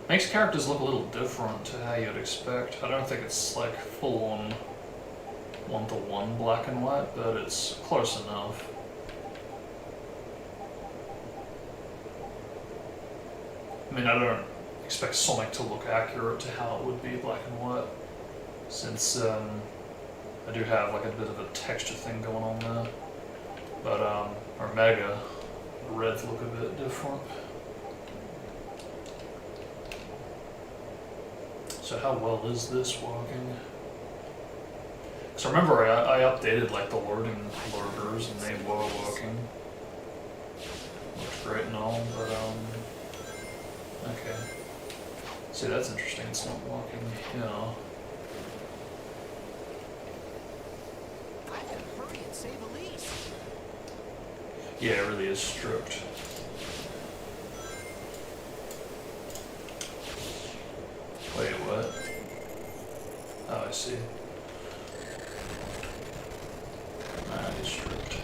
Makes characters look a little different to how you'd expect. I don't think it's like full on one-to-one black and white, but it's close enough. I mean, I don't expect Sonic to look accurate to how it would be black and white, since I do have like a bit of a texture thing going on there. But Omega, the reds look a bit different. So how well is this working? So remember I updated like the loading loaders and they were working. looks great and all, but okay. See, that's interesting. It's not walking, you know. I gotta hurry and save Elise. Yeah, it really is stripped. Wait, what? Oh, I see. Nah, it is stripped.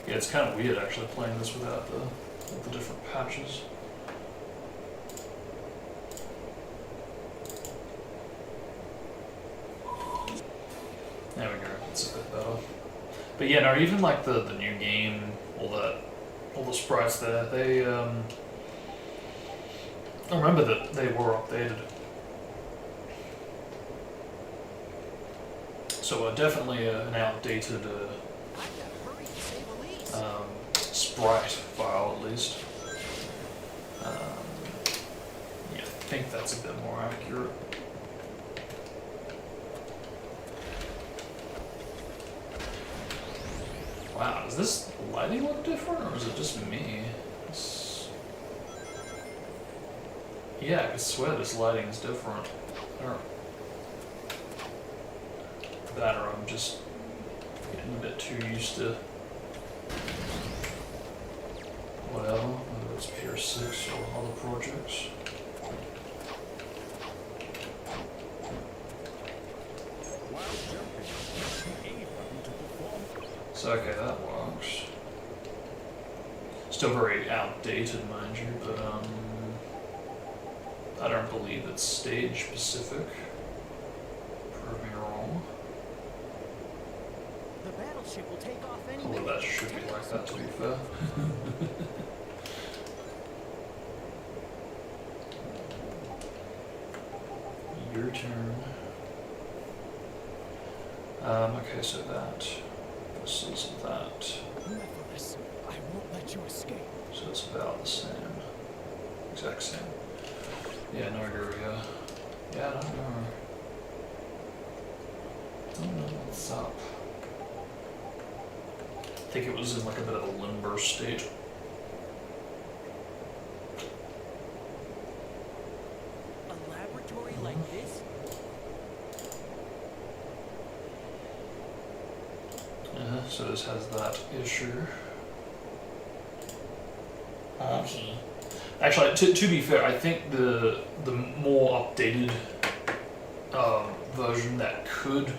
Yeah, it's kind of weird actually playing this without the different patches. There we go, it's a bit better. But yeah, no, even like the new game, all the sprites there, they I remember that they were updated. So definitely an outdated sprite file at least. Yeah, I think that's a bit more accurate. Wow, does this lighting look different, or is it just me? Yeah, I swear this lighting is different. Or that, or I'm just getting a bit too used to whatever, whether it's Pier 6 or other projects. So okay, that works. Still very outdated, mind you, but I don't believe it's stage specific. Prove me wrong. The battleship will take off any Although that should be like that, to be fair. Your turn. Okay, so that. This is that. Nevertheless, I won't let you escape. So it's about the same. Exact same. Yeah, no, I agree. Yeah, I don't know. Don't know what's up. I think it was in like a bit of a limbo state. A laboratory like this? So this has that issue. Okay. Actually, to be fair, I think the more updated version that could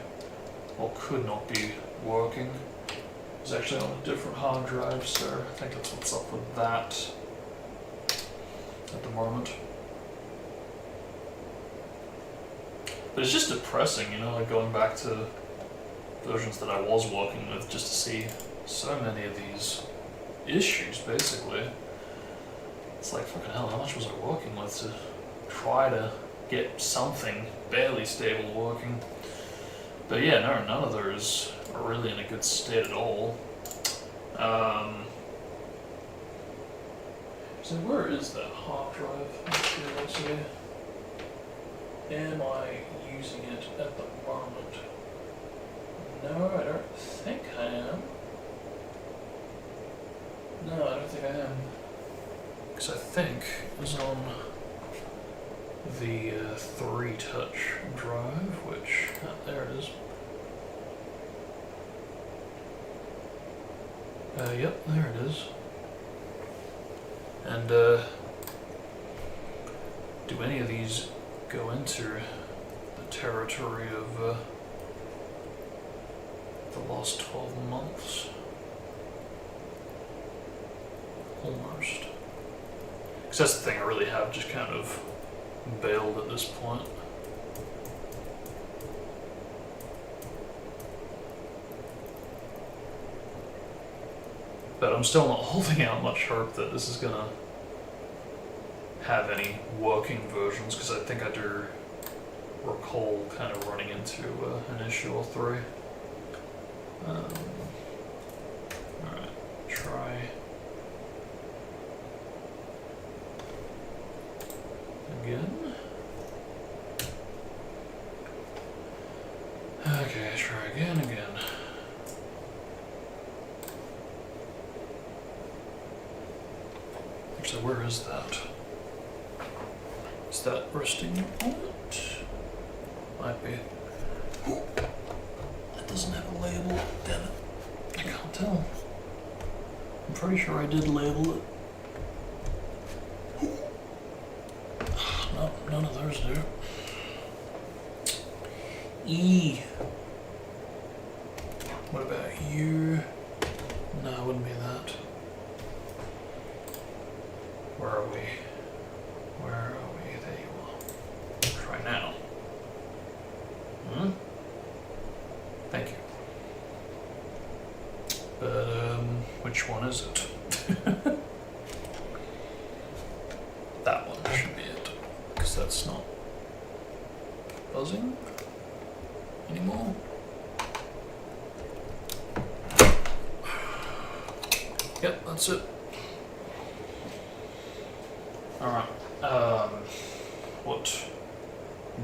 or could not be working is actually on a different hard drive, so I think that's what's up with that at the moment. But it's just depressing, you know, like going back to versions that I was working with just to see so many of these issues, basically. It's like, fucking hell, how much was I working with to try to get something barely stable working? But yeah, no, none of those are really in a good state at all. So where is that hard drive? Let's see. Am I using it at the moment? No, I don't think I am. No, I don't think I am. Because I think it was on the 3-touch drive, which, there it is. Yep, there it is. And do any of these go into the territory of the last 12 months? Almost. Because that's the thing, I really have just kind of bailed at this point. But I'm still not holding out much hope that this is gonna have any working versions, because I think I do recall kind of running into an issue or three. Alright, try again. try again. Actually, where is that? Is that resting point? Might be. That doesn't have a label. Damn it. I can't tell. I'm pretty sure I did label it. No, none of those do. E. What about you? No, it wouldn't be that. Where are we? Where are we? There you are. Try now. Thank you. But, which one is it? That one should be it. Because that's not buzzing anymore. Yep, that's it. Alright. What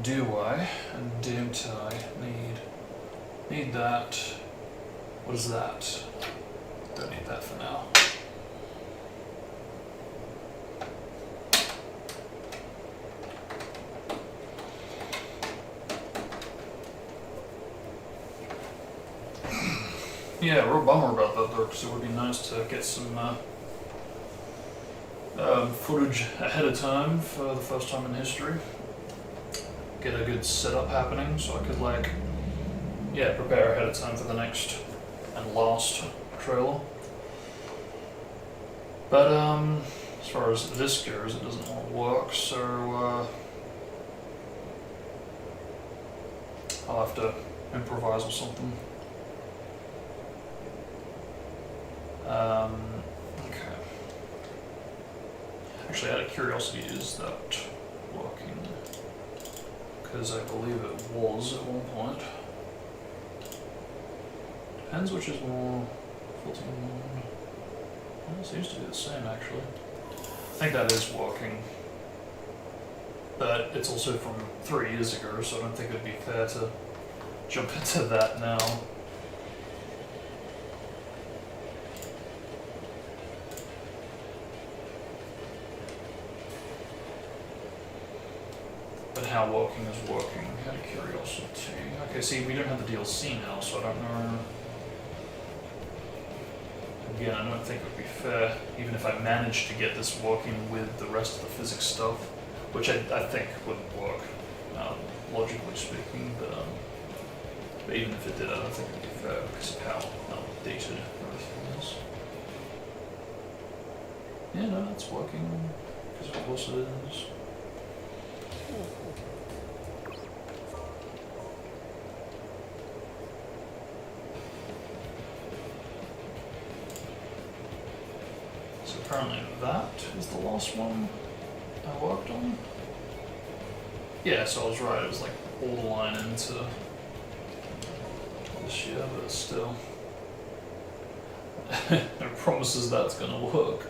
do I and don't I need? Need that. What is that? Don't need that for now. Yeah, real bummer about that though, because it would be nice to get some footage ahead of time for the first time in history. Get a good setup happening so I could prepare ahead of time for the next and last trailer. But as far as this goes, it doesn't all work, so I'll have to improvise or something. Okay. Actually, out of curiosity, is that working? Because I believe it was at one point. Depends which is more 14. Well, it seems to be the same actually. I think that is working. But it's also from 3 years ago, so I don't think it would be fair to jump into that now. But how working is working, out of curiosity. Okay, see, we don't have the DLC now, so I don't know. Again, I don't think it would be fair, even if I managed to get this working with the rest of the physics stuff, which I think wouldn't work, logically speaking, but even if it did, I don't think it would be fair because of how outdated everything is. Yeah, no, it's working, because of course it is. So apparently that is the last one I worked on. Yeah, so I was right, it was like all the line into this year, but still. It promises that's gonna work.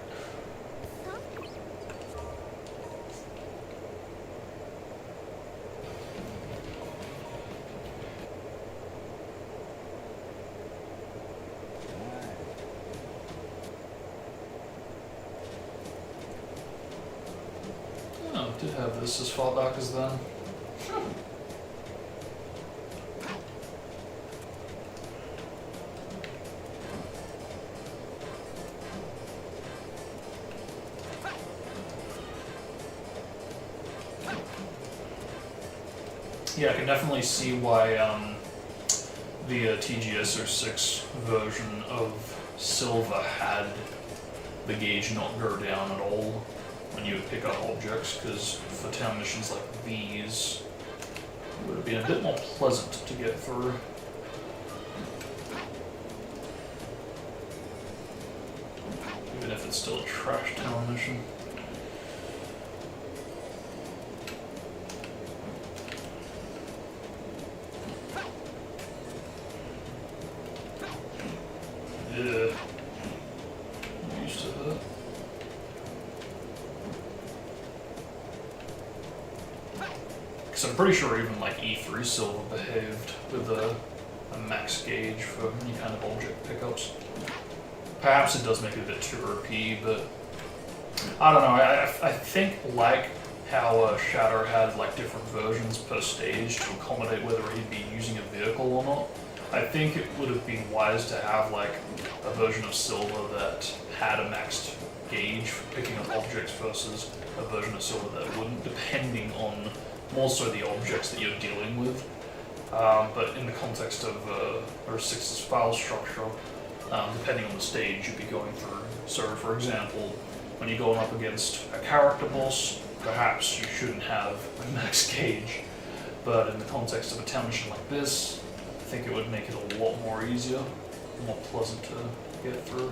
Did have this as far back as then. Yeah, I can definitely see why the TGS06 version of Silva had the gauge not go down at all when you would pick up objects, because for town missions like these, it would have been a bit more pleasant to get through. Even if it's still a trash town mission. Yeah. I'm used to that. Because I'm pretty sure even like E3 Silver behaved with a max gauge for any kind of object pickups. Perhaps it does make it a bit too OP, but I don't know. I think like how Shadow had like different versions per stage to accommodate whether he'd be using a vehicle or not. I think it would have been wise to have like a version of Silver that had a maxed gauge for picking up objects versus a version of Silver that wouldn't, depending on more so the objects that you're dealing with. But in the context of R6's file structure, depending on the stage you'd be going through. So for example, when you're going up against a character boss, perhaps you shouldn't have a max gauge. But in the context of a town mission like this, I think it would make it a lot more easier, more pleasant to get through.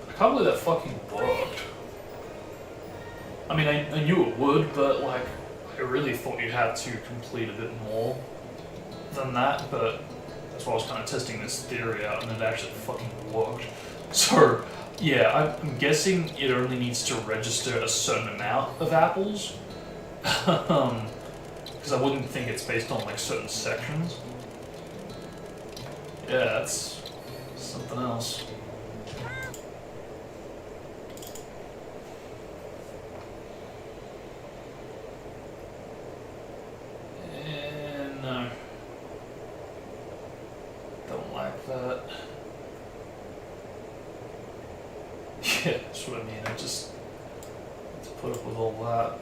I can't believe that fucking worked. I mean, I knew it would, but like, I really thought you had to complete a bit more than that, but that's why I was kind of testing this theory out, and it actually fucking worked. So, yeah, I'm guessing it only needs to register a certain amount of apples, because I wouldn't think it's based on like certain sections. Yeah, that's something else. No. Don't like that. Yeah, that's what I mean. I just have to put up with all that.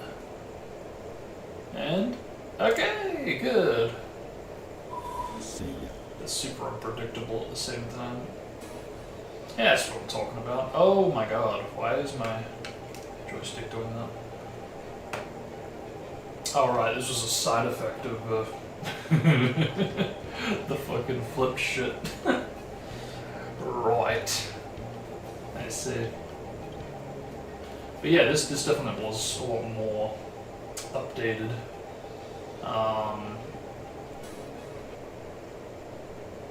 And okay, good. See ya. It's super unpredictable at the same time. Yeah, that's what I'm talking about. Oh my god, why is my joystick doing that? Alright, this was a side effect of the fucking flip shit. Right. I see. But yeah, this definitely was a lot more updated.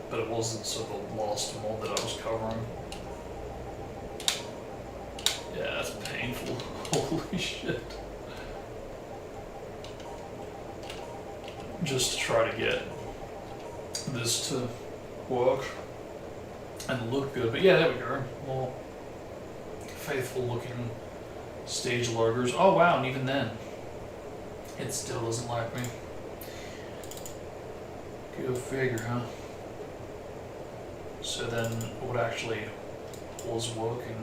But it wasn't sort of the last mod that I was covering. Yeah, that's painful. Holy shit. Just to try to get this to work and look good. But yeah, there we go. More faithful looking stage logos. Oh wow, and even then, it still doesn't like me. Go figure, huh? So then what actually was working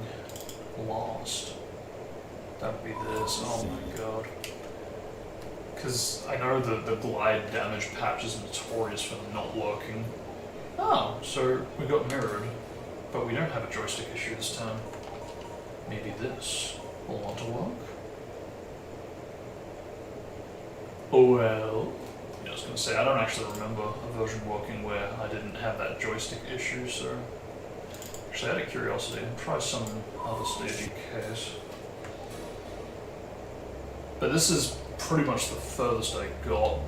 last? That'd be this. Oh my god. Because I know the glide damage patch is notorious for them not working. Oh, so we got mirrored, but we don't have a joystick issue this time. Maybe this will want to work? Well, I was going to say, I don't actually remember a version working where I didn't have that joystick issue, so... Actually, out of curiosity, I'll try some other stage in case. But this is pretty much the furthest I got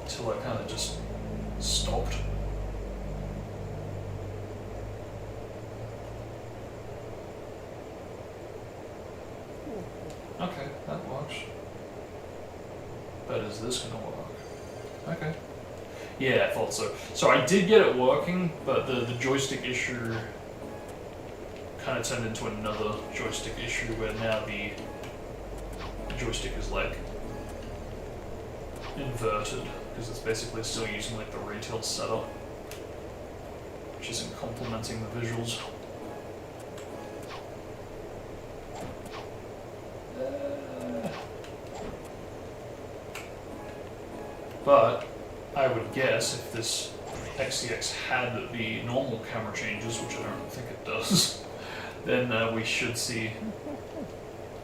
till I kind of just stopped. Okay, that works. But is this gonna work? Okay. Yeah, I thought so. So I did get it working, but the joystick issue kind of turned into another joystick issue where now the joystick is like inverted because it's basically still using like the retail setup, which isn't complementing the visuals. But I would guess if this XCX had the normal camera changes, which I don't think it does, then we should see,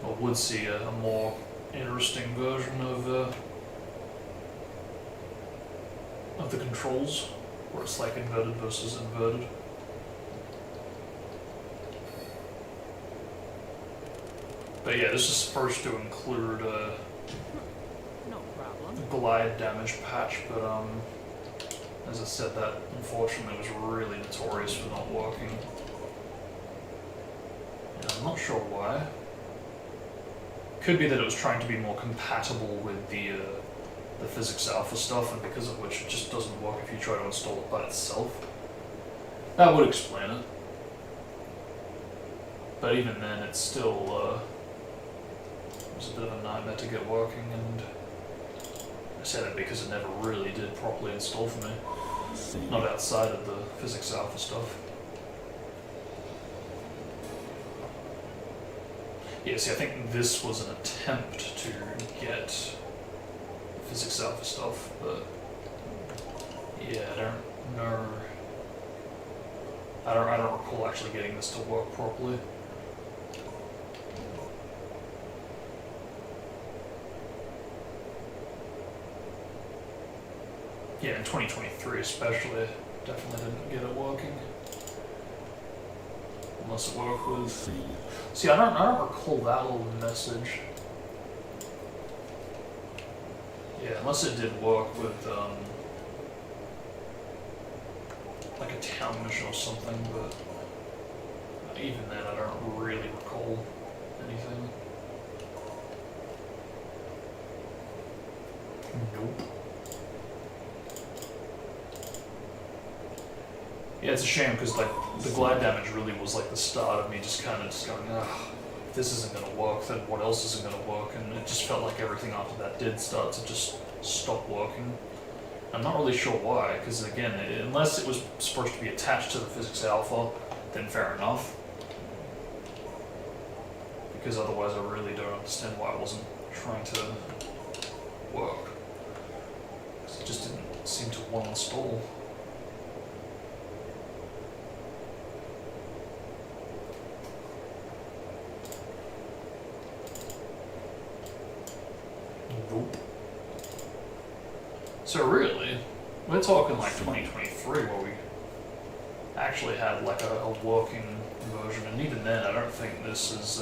or would see, a more interesting version of the controls, where it's like inverted versus inverted. But yeah, this is supposed to include No problem. glide damage patch, but As I said, that unfortunately was really notorious for not working. And I'm not sure why. Could be that it was trying to be more compatible with the physics alpha stuff, and because of which it just doesn't work if you try to install it by itself. That would explain it. But even then, it's still it was a bit of a nightmare to get working, and I said it because it never really did properly install for me. Not outside of the physics alpha stuff. Yeah, see, I think this was an attempt to get physics alpha stuff, but yeah, I don't know. I don't recall actually getting this to work properly. Yeah, in 2023 especially, definitely didn't get it working. Unless it worked with... See, I don't recall that little message. Yeah, unless it did work with, like a town mission or something, but even then I don't really recall anything. Nope. Yeah, it's a shame because like the glide damage really was like the start of me just kind of just going, ugh, if this isn't going to work, then what else isn't going to work? And it just felt like everything after that did start to just stop working. I'm not really sure why, because again, unless it was supposed to be attached to the physics alpha, then fair enough. Because otherwise I really don't understand why it wasn't trying to work. Because it just didn't seem to want to install. Nope. So really, we're talking like 2023 where we actually had like a working version, and even then I don't think this is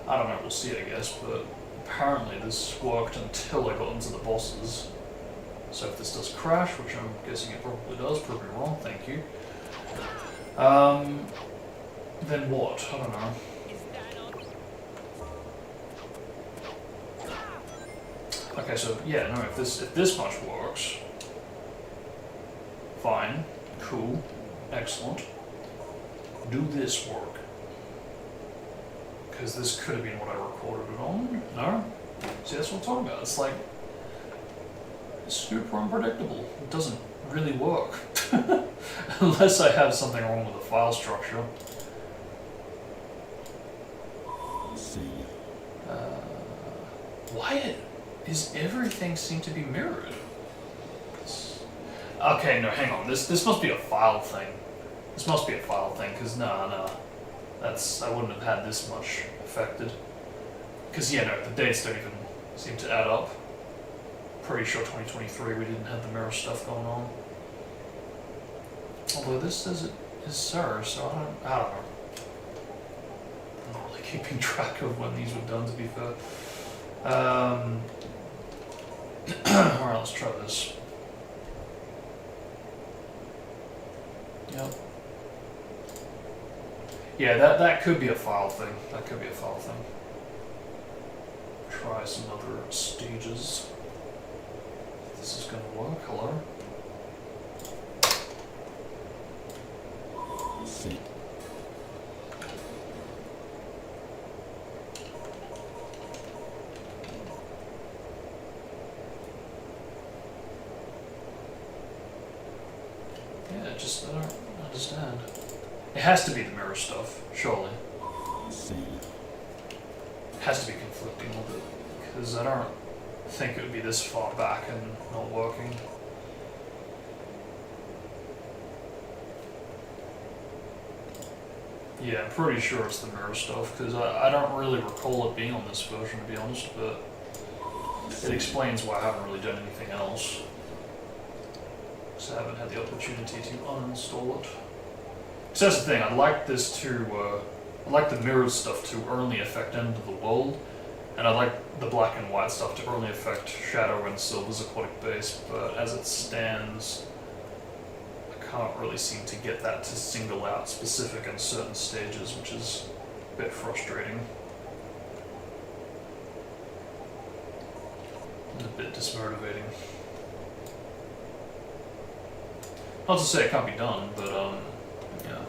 I don't know, we'll see I guess, but apparently this worked until I got into the bosses. So if this does crash, which I'm guessing it probably does, prove me wrong, thank you. Then what? I don't know. Okay, so yeah, no, if this much works, fine, cool, excellent. Do this work? Because this could have been what I recorded it on. No? See, that's what I'm talking about. It's like super unpredictable. It doesn't really work. Unless I have something wrong with the file structure. Why is everything seem to be mirrored? Okay, no, hang on. This must be a file thing. This must be a file thing, because no. I wouldn't have had this much affected. Because, yeah, no, the dates don't even seem to add up. Pretty sure 2023 we didn't have the mirror stuff going on. Although this says it is Sir, so I don't know. I'm not really keeping track of when these were done, to be fair. Alright, let's try this. Yep. Yeah, that could be a file thing. That could be a file thing. Try some other stages. If this is gonna work. Hello? See. Yeah, I don't understand. It has to be the mirror stuff, surely. See. It has to be conflicting with it, because I don't think it would be this far back and not working. Yeah, I'm pretty sure it's the mirror stuff, because I don't really recall it being on this version, to be honest, but it explains why I haven't really done anything else. Because I haven't had the opportunity to uninstall it. So that's the thing, I'd like this to, I'd like the mirrored stuff to only affect End of the World, And I like the black and white stuff to only affect Shadow and Silver's aquatic base, but as it stands, I can't really seem to get that to single out specific in certain stages, which is a bit frustrating. And a bit dismotivating. Not to say it can't be done, but yeah.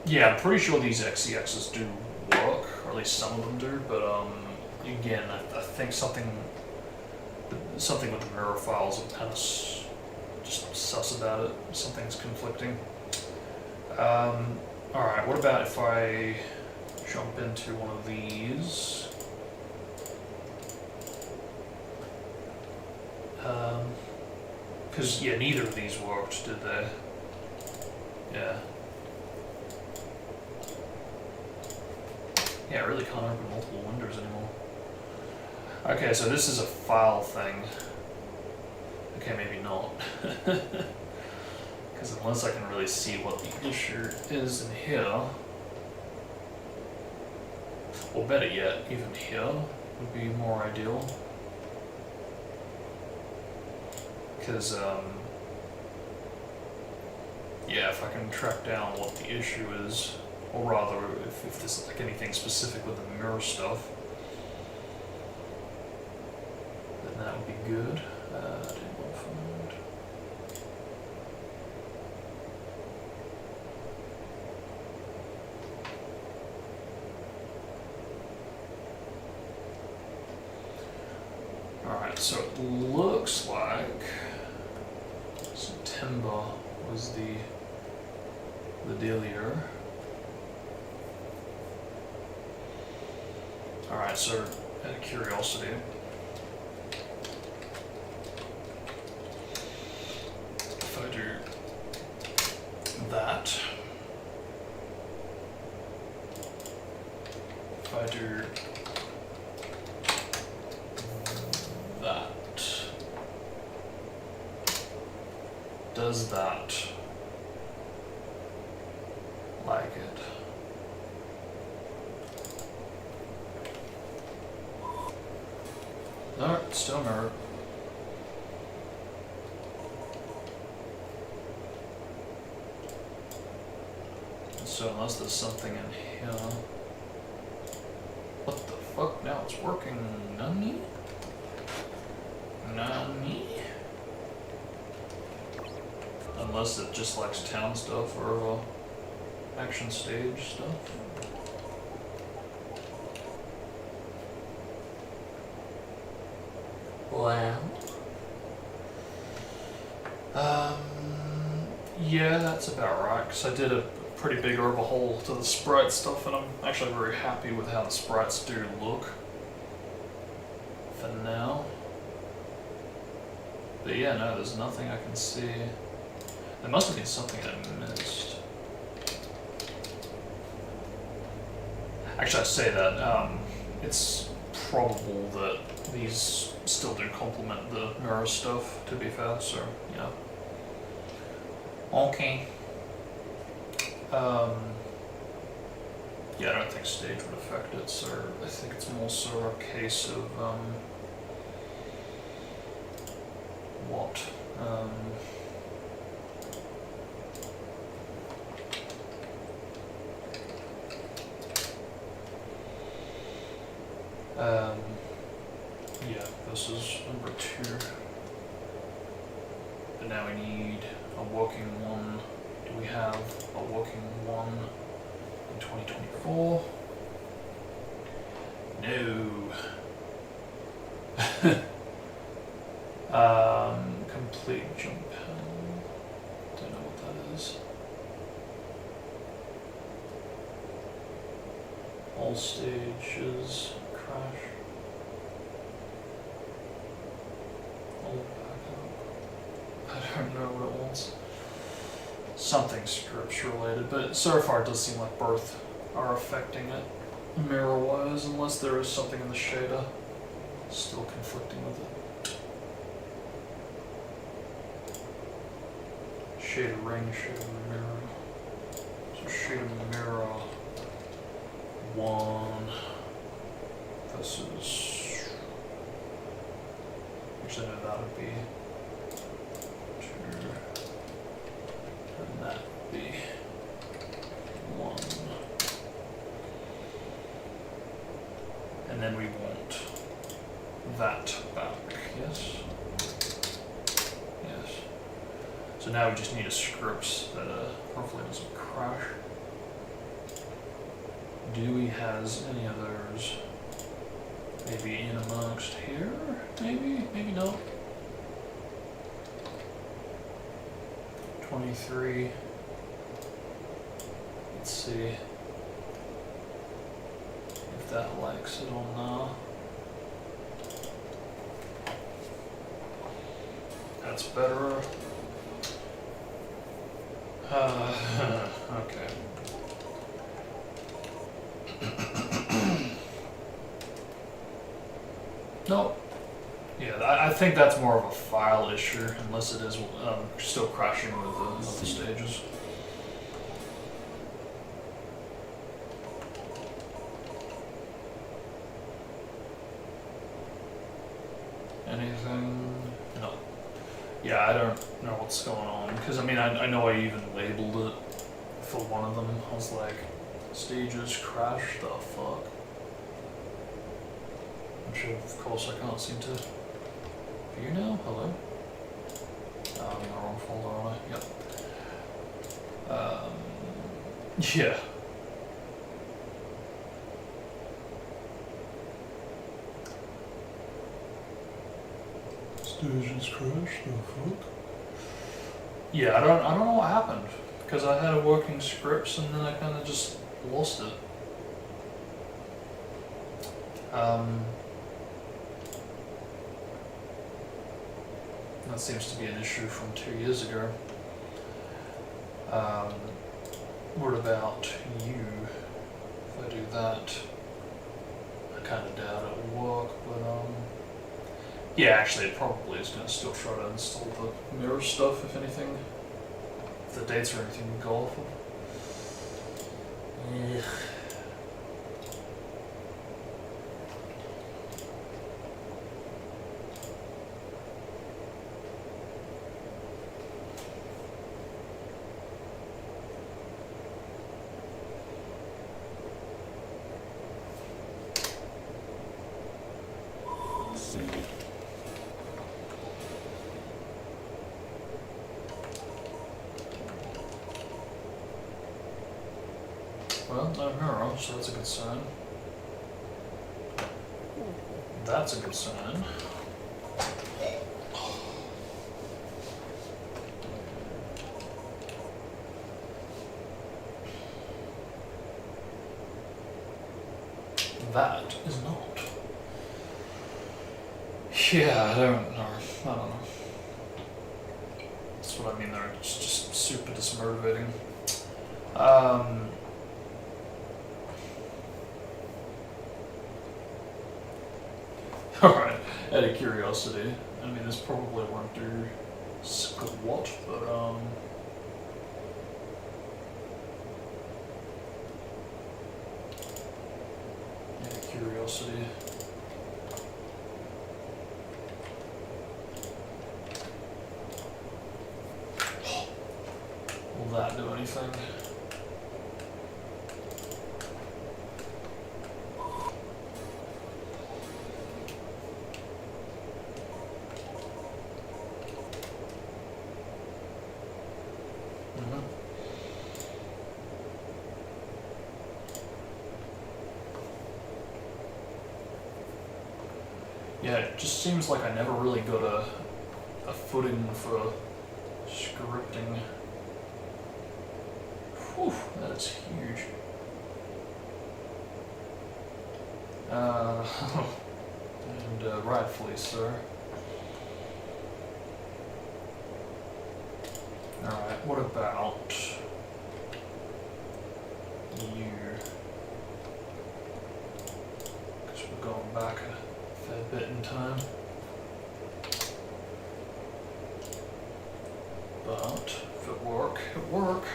Yeah, I'm pretty sure these XEXs do work, or at least some of them do, but again, I think something with the mirror files, I'm kind of just sus about it. Something's conflicting. Alright, what about if I jump into one of these? Because, yeah, neither of these worked, did they? Yeah. Yeah, I really can't open multiple windows anymore. Okay, so this is a file thing. Okay, maybe not. Because unless I can really see what the issue is in here, or better yet, even here would be more ideal. Because, yeah, if I can track down what the issue is, or rather, if there's like anything specific with the mirror stuff, then that would be good. Didn't want to find. Alright, so it looks like September was the deal here. Alright, so out of curiosity, if I do that, if I do that, does that like it? No, still mirror. So unless there's something in here. What the fuck? Now it's working. Nani? Nani? Unless it just likes town stuff or action stage stuff. Well. Yeah, that's about right, because I did a pretty big overhaul to the sprite stuff, and I'm actually very happy with how the sprites do look for now. But yeah, no, there's nothing I can see. There must have been something I missed. Actually, I say that, it's probable that these still do complement the mirror stuff, to be fair, so, yeah. Okay. Yeah, I don't think stage would affect it, so I think it's more so a case of, what? Yeah, this is number 2. But now we need a working one. Do we have a working one in 2024? No. Complete jump panel. Don't know what that is. All stages crash. All backup. I don't know what it wants. Something scripts related, but so far it does seem like both are affecting it mirror wise, unless there is something in the shader still conflicting with it. Shader ring, shader mirror. So shade mirror 1 versus. Actually, no, that would be 2, and that would be 1. And then we want that back, yes? Yes. So now we just need a script that hopefully doesn't crash. Do we has any of those? Maybe in amongst here? Maybe? Maybe not. 23. Let's see if that likes it or not. That's better. Okay. No. Yeah, I think that's more of a file issue, unless it is still crashing with the stages. Anything? No. Yeah, I don't know what's going on, because I mean, I know I even labeled it for one of them. I was like, stages crash, the fuck? Which of course I can't seem to view now. Hello? I'm in the wrong folder, aren't I? Yep. Yeah. Stages crash, the fuck? Yeah, I don't know what happened, because I had a working scripts and then I kind of just lost it. That seems to be an issue from 2 years ago. What about you? If I do that, I kind of doubt it will work, but yeah, actually it probably is going to still try to install the mirror stuff, if anything. If the dates or anything go off of. Yeah. Save. Well, no mirror, so that's a good sign. That's a good sign. That is not. Yeah, I don't know. That's what I mean, they're just super dismotivating. Alright, out of curiosity, I mean this probably won't do squat, but out of curiosity. Will that do anything? Yeah, it just seems like I never really got a footing for scripting. Whew, that's huge. And rightfully so. Alright, what about you? Because we're going back a fair bit in time. But if it work, it work.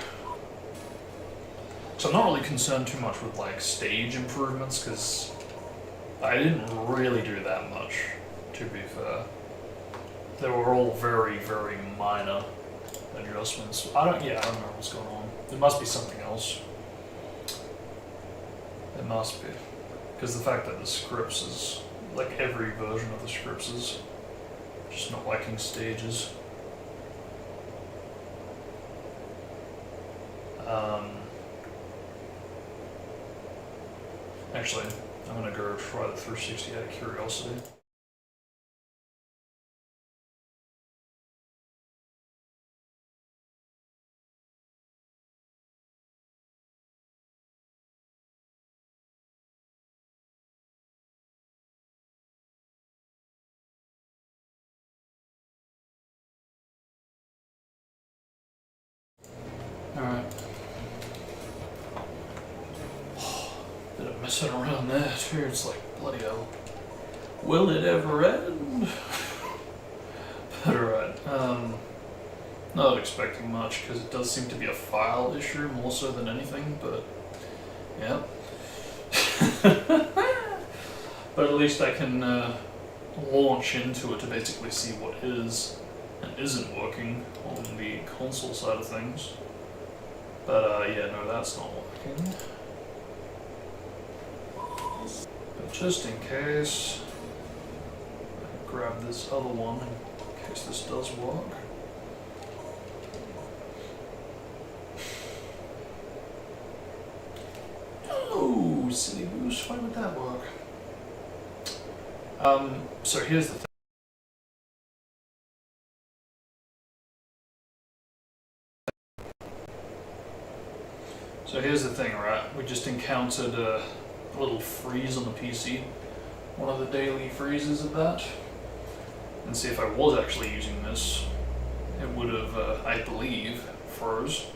So I'm not really concerned too much with like stage improvements because I didn't really do that much, to be fair. They were all very, very minor adjustments. I don't know what's going on. There must be something else. It must be. Because the fact that the scripts is, like every version of the scripts is just not liking stages. Actually, I'm gonna go try the 360 out of curiosity. Alright. Bit of messing around there too, it's like, bloody hell. Will it ever end? But alright, not expecting much because it does seem to be a file issue more so than anything, but yeah. But at least I can launch into it to basically see what is and isn't working on the console side of things. But yeah, no, that's not working. But just in case, I can grab this other one in case this does work. Oh, silly goose, why would that work? So here's the thing. So here's the thing, right? We just encountered a little freeze on the PC. One of the daily freezes of that. And see if I was actually using this, it would have, I believe, froze.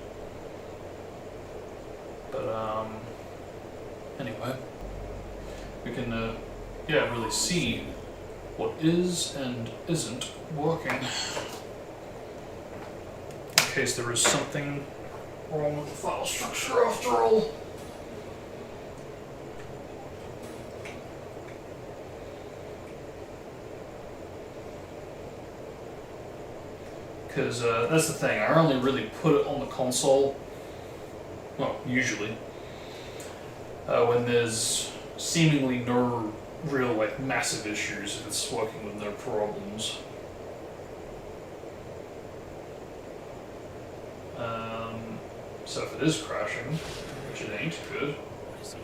But anyway, we can, yeah, really see what is and isn't working. In case there is something wrong with the file structure after all. Because that's the thing, I only really put it on the console, well, usually, when there's seemingly no real, like, massive issues, if it's working with no problems. So if it is crashing, which it ain't good, I was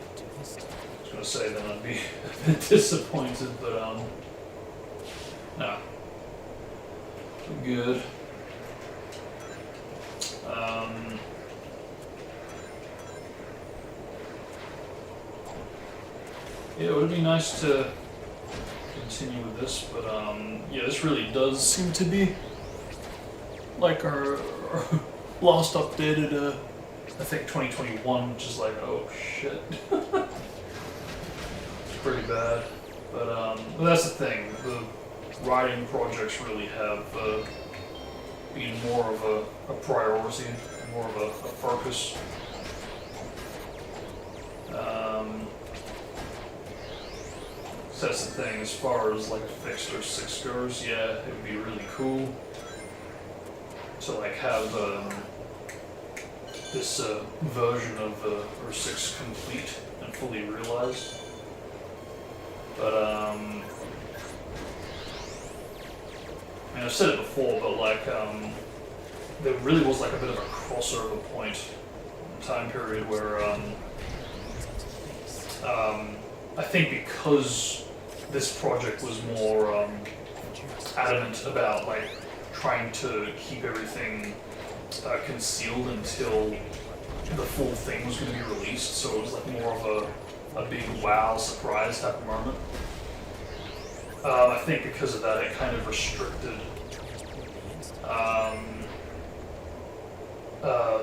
gonna say then I'd be a bit disappointed, but no. Good. Yeah, it would be nice to continue with this, but yeah, this really does seem to be like our last updated, I think 2021, which is like, oh shit. It's pretty bad. But that's the thing, the writing projects really have been more of a priority, more of a focus. So that's the thing, as far as like a fixed or 6 goes, yeah, it would be really cool to like have this version of or 6 complete and fully realized. But I mean, I've said it before, but like there really was like a bit of a crossover point, time period where I think because this project was more adamant about like trying to keep everything concealed until the full thing was going to be released, so it was like more of a big wow surprise type of moment. I think because of that, it kind of restricted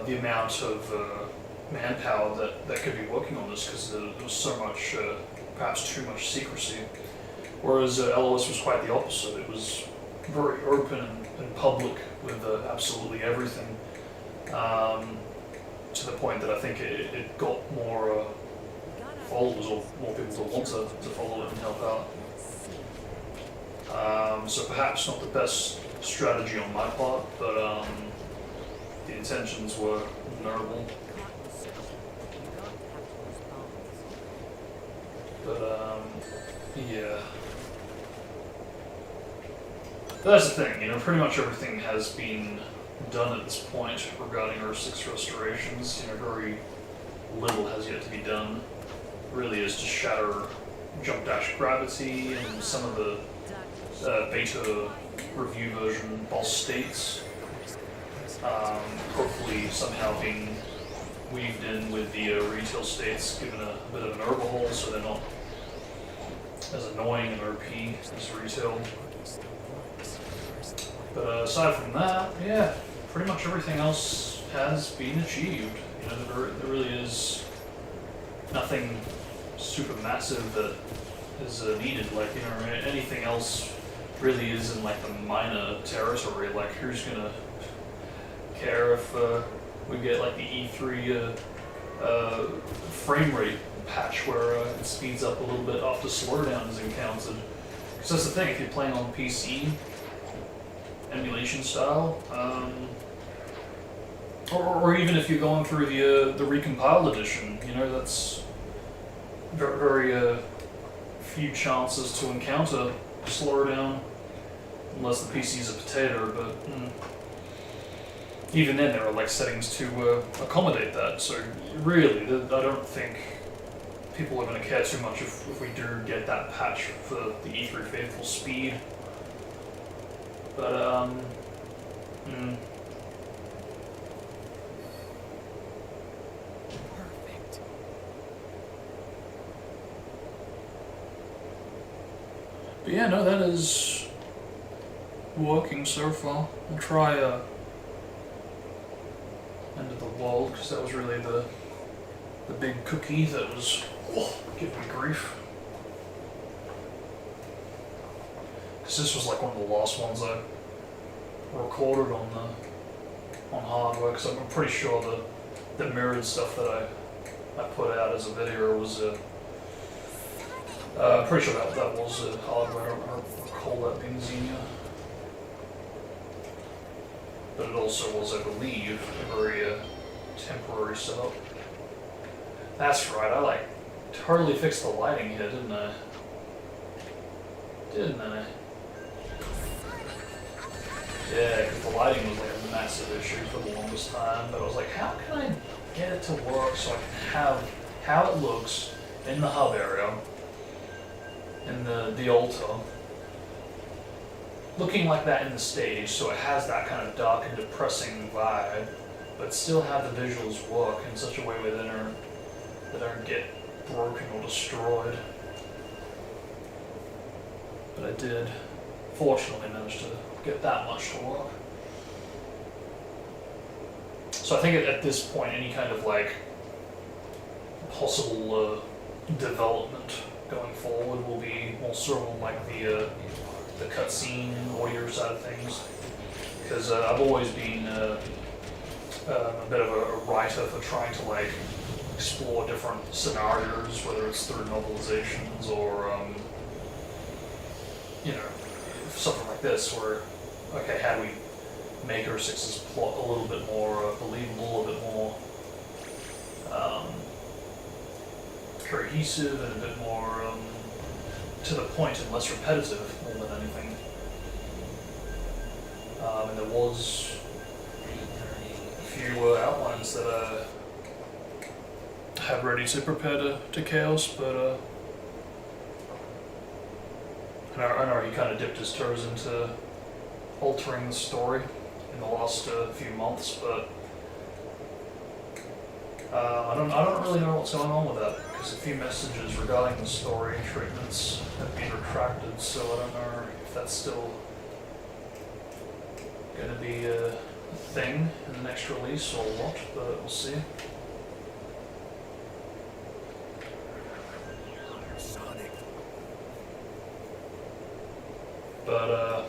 the amount of manpower that could be working on this, because there was so much, perhaps too much secrecy. Whereas LoS was quite the opposite. It was very open and public with absolutely everything. to the point that I think it got more followers or more people to want to follow it and help out. So perhaps not the best strategy on my part, but the intentions were notable. But yeah. But that's the thing, you know, pretty much everything has been done at this point regarding Earth 6 restorations. You know, very little has yet to be done. Really is to shatter jump dash gravity and some of the beta review version boss states. Hopefully somehow being weaved in with the retail states, given a bit of an overhaul so they're not as annoying and OP as retail. But aside from that, yeah, pretty much everything else has been achieved. You know, there really is nothing super massive that is needed. Like, you know, anything else really is in like the minor territory. Like, who's gonna care if we get like the E3 frame rate patch where it speeds up a little bit after slowdown is encountered? Because that's the thing, if you're playing on PC, emulation style, or even if you're going through the recompiled edition, you know, that's very few chances to encounter slowdown, unless the PC is a potato, but even then there are like settings to accommodate that, so really, I don't think people are going to care too much if we do get that patch for the E3 Faithful speed. But, Perfect. But yeah, no, that is working so far. I'll try End of the World, because that was really the big cookie that was giving me grief. Because this was like one of the last ones I recorded on hardware, because I'm pretty sure the mirrored stuff that I put out as a video was pretty sure that was hardware. I don't recall that being Xenia. But it also was, I believe, a very temporary setup. That's right, I like totally fixed the lighting here, didn't I? Didn't I? Yeah, because the lighting was like a massive issue for the longest time, but I was like, how can I get it to work so I can have how it looks in the hub area, in the altar, looking like that in the stage, so it has that kind of dark and depressing vibe, but still have the visuals work in such a way where they don't get broken or destroyed. But I did, fortunately, manage to get that much to work. So I think at this point, any kind of like possible development going forward will be more sort of like the cutscene audio side of things, because I've always been a bit of a writer for trying to like explore different scenarios, whether it's through novelizations or you know, something like this where, okay, how do we make Earth 6's plot a little bit more believable, a bit more cohesive, and a bit more to the point and less repetitive more than anything. And there was a few outlines that I had ready to prepare to Chaos, but I know he kind of dipped his toes into altering the story in the last few months, but I don't really know what's going on with that, because a few messages regarding the story treatments have been retracted, so I don't know if that's still going to be a thing in the next release or what, but we'll see. But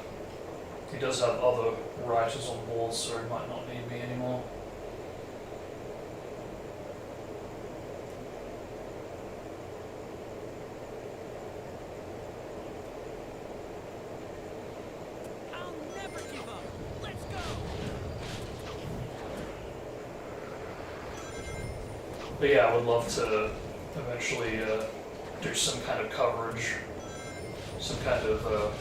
he does have other writers on board, so he might not need me anymore. But yeah, I would love to eventually do some kind of coverage, some kind of,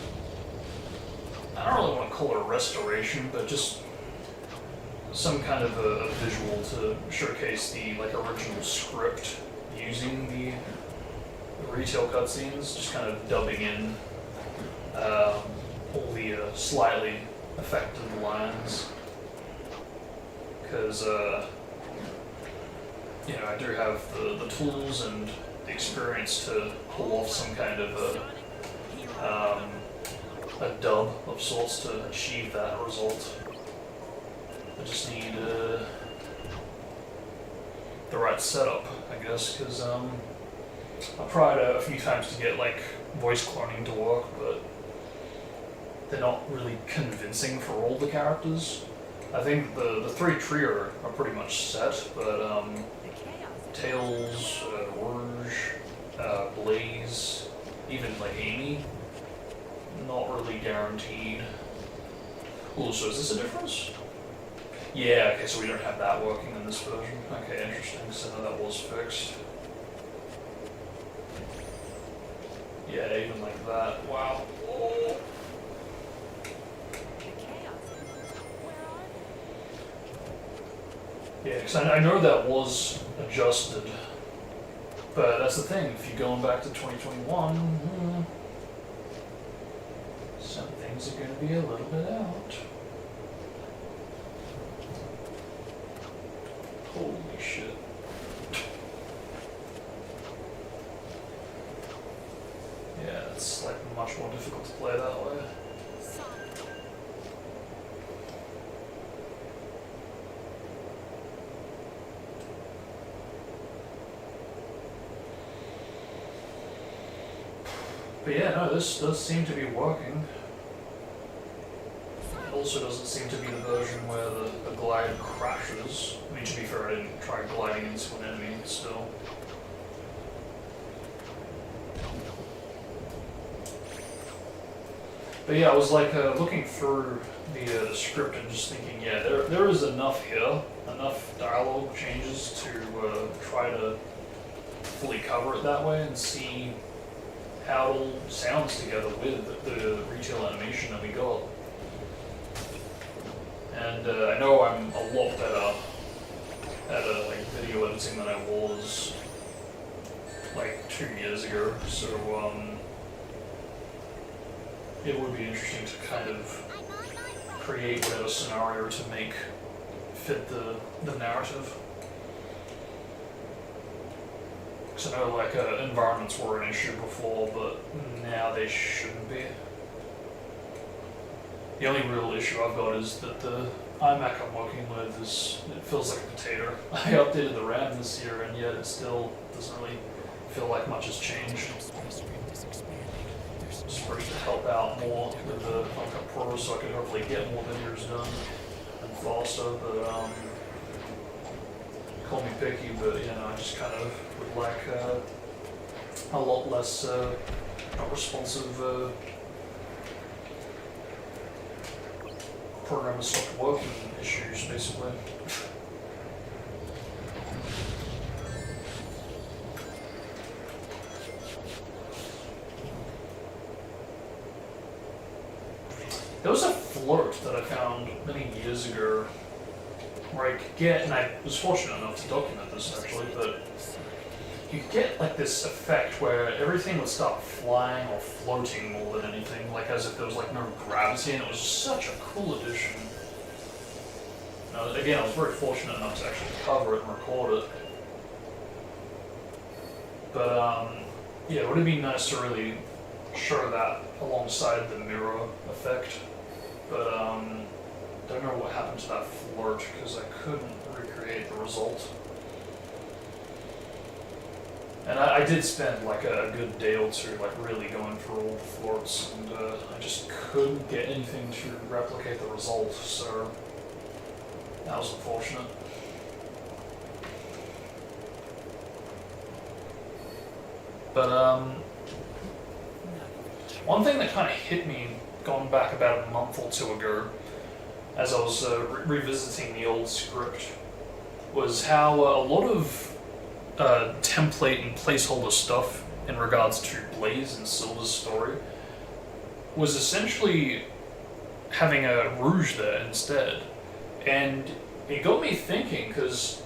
I don't really want to call it a restoration, but just some kind of a visual to showcase the like original script using the retail cutscenes, just kind of dubbing in all the slightly affected lines. Because, you know, I do have the tools and the experience to pull off some kind of a dub of sorts to achieve that result. I just need the right setup, I guess, because I've tried a few times to get like voice cloning to work, but they're not really convincing for all the characters. I think the three trio are pretty much set, but Tails, Rouge, Blaze, even like Amy, not really guaranteed. Oh, so is this a difference? Yeah, okay, so we don't have that working in this version. Okay, interesting, so now that was fixed. Yeah, even like that, wow. Oh. Yeah, because I know that was adjusted, but that's the thing, if you're going back to 2021, some things are going to be a little bit out. Holy shit. Yeah, it's like much more difficult to play that way. But yeah, no, this does seem to be working. It also doesn't seem to be the version where the glide crashes. I mean, to be fair, I didn't try gliding into an enemy still. But yeah, I was like looking through the script and just thinking, yeah, there is enough here, enough dialogue changes to try to fully cover it that way and see how it all sounds together with the retail animation that we got. And I know I'm a lot better at like video editing than I was like 2 years ago, so it would be interesting to kind of create whatever scenario to make fit the narrative. Because I know like environments were an issue before, but now they shouldn't be. The only real issue I've got is that the iMac I'm working with it feels like a potato. I updated the RAM this year and yet it still doesn't really feel like much has changed. Supposed to help out more with the Final Cut Pro so I could hopefully get more videos done and faster, but call me picky, but you know, I just kind of would like a lot less not responsive program that stopped working issues, basically. There was a float that I found many years ago where I could get, and I was fortunate enough to document this actually, but you could get like this effect where everything would start flying or floating more than anything, like as if there was like no gravity, and it was such a cool addition. Now, again, I was very fortunate enough to actually cover it and record it. But yeah, it would have been nice to really show that alongside the mirror effect. But don't know what happened to that float because I couldn't recreate the result. And I did spend like a good day or two like really going through all the floats, and I just couldn't get anything to replicate the result, so that was unfortunate. But one thing that kind of hit me going back about a month or two ago, as I was revisiting the old script, was how a lot of template and placeholder stuff in regards to Blaze and Silver's story was essentially having a Rouge there instead. And it got me thinking, because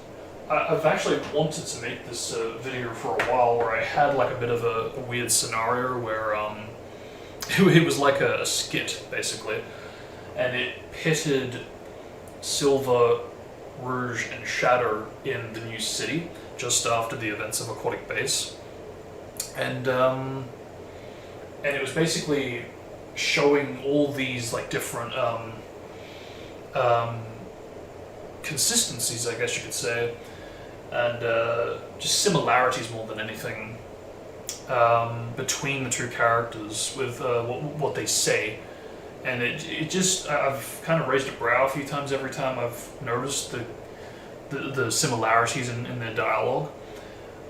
I've actually wanted to make this video for a while, where I had like a bit of a weird scenario where it was like a skit basically, and it pitted Silver, Rouge, and Shadow in the new city just after the events of Aquatic Base, and it was basically showing all these like different consistencies, I guess you could say, and just similarities more than anything between the two characters with what they say. And it just, I've kind of raised a brow a few times every time I've noticed the similarities in their dialogue.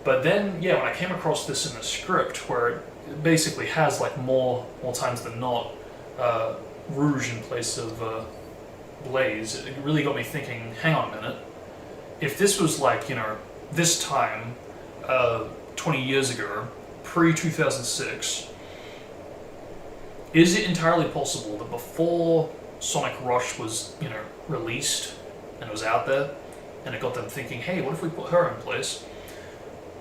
But then, yeah, when I came across this in the script, where it basically has like more times than not Rouge in place of Blaze, it really got me thinking, hang on a minute, if this was like, you know, this time, 20 years ago, pre-2006, is it entirely possible that before Sonic Rush was, you know, released and it was out there, and it got them thinking, hey, what if we put her in place?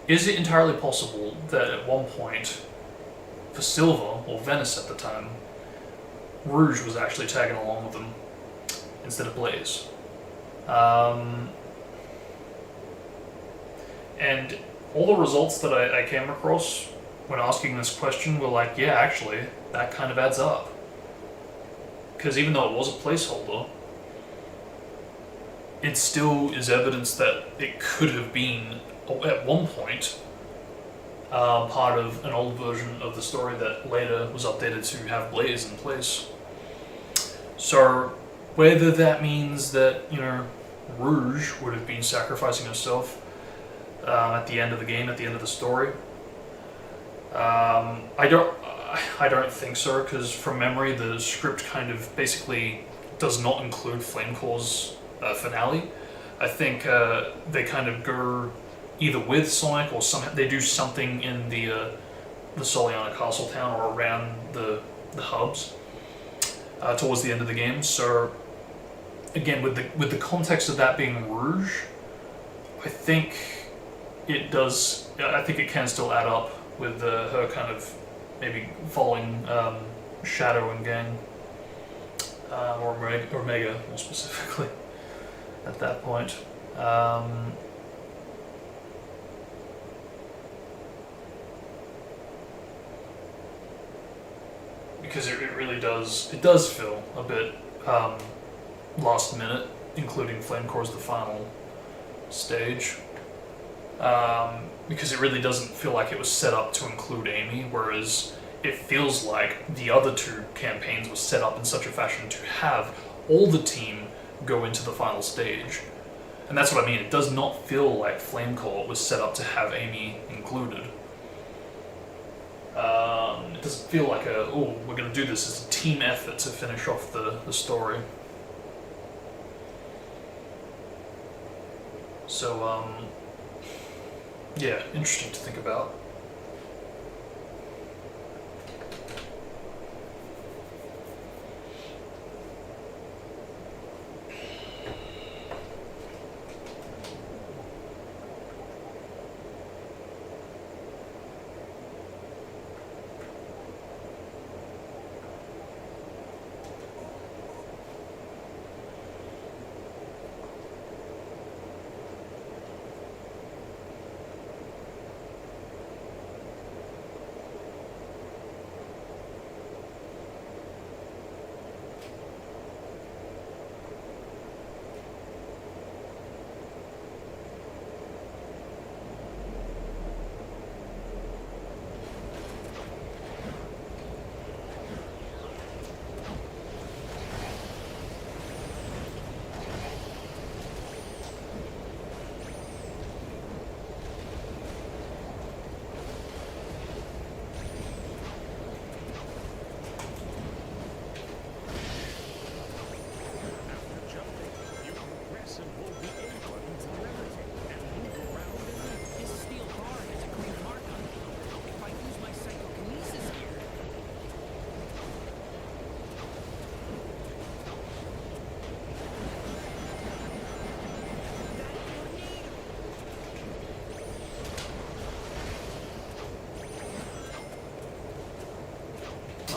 Is it entirely possible that at one point, for Silver, or Venice at the time, Rouge was actually tagging along with them instead of Blaze? And all the results that I came across when asking this question were like, yeah, actually, that kind of adds up. Because even though it was a placeholder, it still is evidence that it could have been, at one point, part of an old version of the story that later was updated to have Blaze in place. So, whether that means that, you know, Rouge would have been sacrificing herself at the end of the game, at the end of the story, I don't think so, because from memory the script kind of basically does not include Flamecore's finale. I think they kind of go either with Sonic or somehow they do something in the Soliana Castle town or around the hubs towards the end of the game. So again, with the context of that being Rouge, I think it does. I think it can still add up with her kind of maybe following Shadow and gang, or Omega more specifically at that point. Because it really does, it does feel a bit last minute, including Flamecore's the final stage. Because it really doesn't feel like it was set up to include Amy, whereas it feels like the other two campaigns were set up in such a fashion to have all the team go into the final stage. And that's what I mean, it does not feel like Flamecore was set up to have Amy included. It doesn't feel like we're going to do this as a team effort to finish off the story. So, yeah, interesting to think about.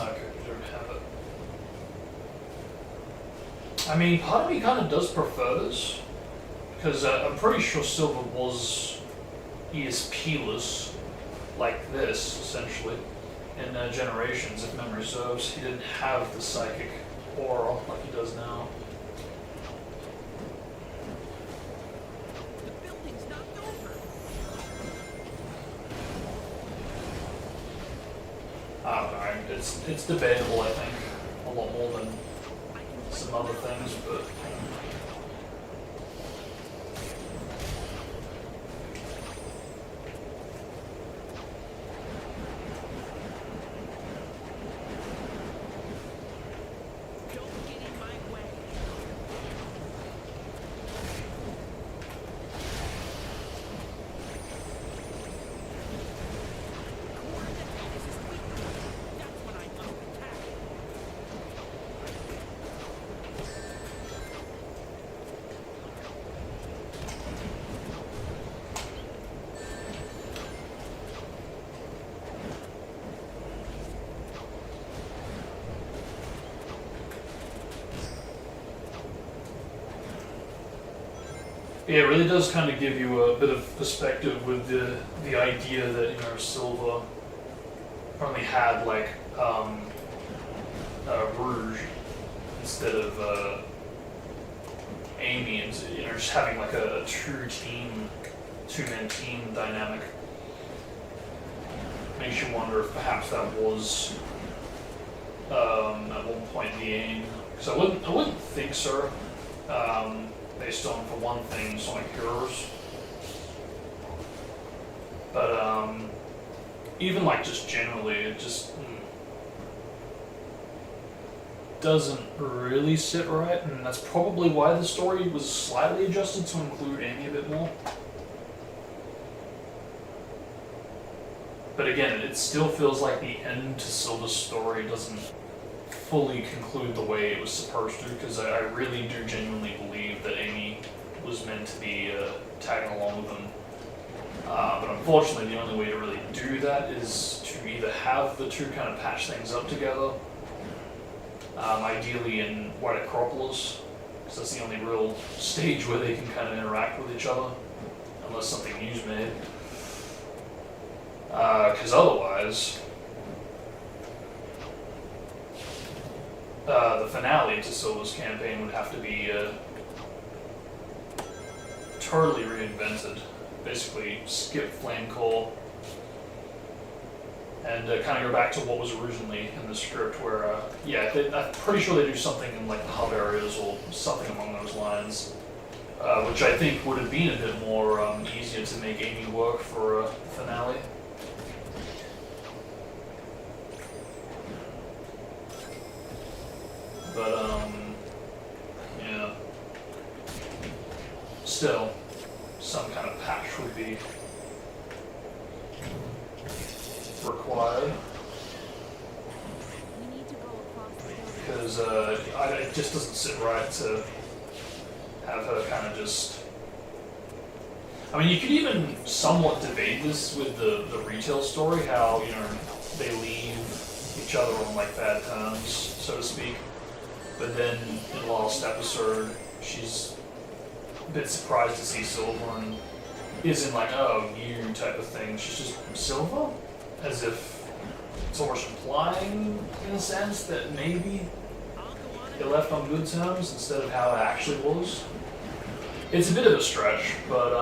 Okay, we don't have it. I mean, part of me kind of does prefer this, because I'm pretty sure Silver was ESP-less, like this, essentially, in Generations, if memory serves. He didn't have the psychic aura like he does now. The building's knocked over. I don't know, it's debatable, I think, a lot more than some other things, but... Don't get in my way. Core of the Venus is weak. That's when I must attack. Yeah, it really does kind of give you a bit of perspective with the idea that, you know, Silva only had like Rouge instead of Amy, and you know, just having like a true team, two-man team dynamic makes you wonder if perhaps that was at one point the aim. Because I wouldn't think so. Based on, for one thing, Sonic Heroes. But even like just generally, it just doesn't really sit right, and that's probably why the story was slightly adjusted to include Amy a bit more. But again, it still feels like the end to Silva's story doesn't fully conclude the way it was supposed to, because I really do genuinely believe that Amy was meant to be tagging along with them. But unfortunately, the only way to really do that is to either have the two kind of patch things up together, ideally in White Acropolis, because that's the only real stage where they can kind of interact with each other, unless something new's made. Because otherwise, the finale to Silva's campaign would have to be totally reinvented. Basically, skip Flame Core and kind of go back to what was originally in the script, where, yeah, I'm pretty sure they do something in like the hub areas or something along those lines, which I think would have been a bit more easier to make Amy work for a finale. But, yeah. Still, some kind of patch would be required. We need to go across the building. Because it just doesn't sit right to have her kind of just... I mean, you could even somewhat debate this with the retail story, how, you know, they leave each other on like bad terms, so to speak. But then in the last episode, she's a bit surprised to see Silva and isn't like, oh, you type of thing. She's just Silva? As if it's almost implying, in a sense, that maybe they left on good terms instead of how it actually was. It's a bit of a stretch, but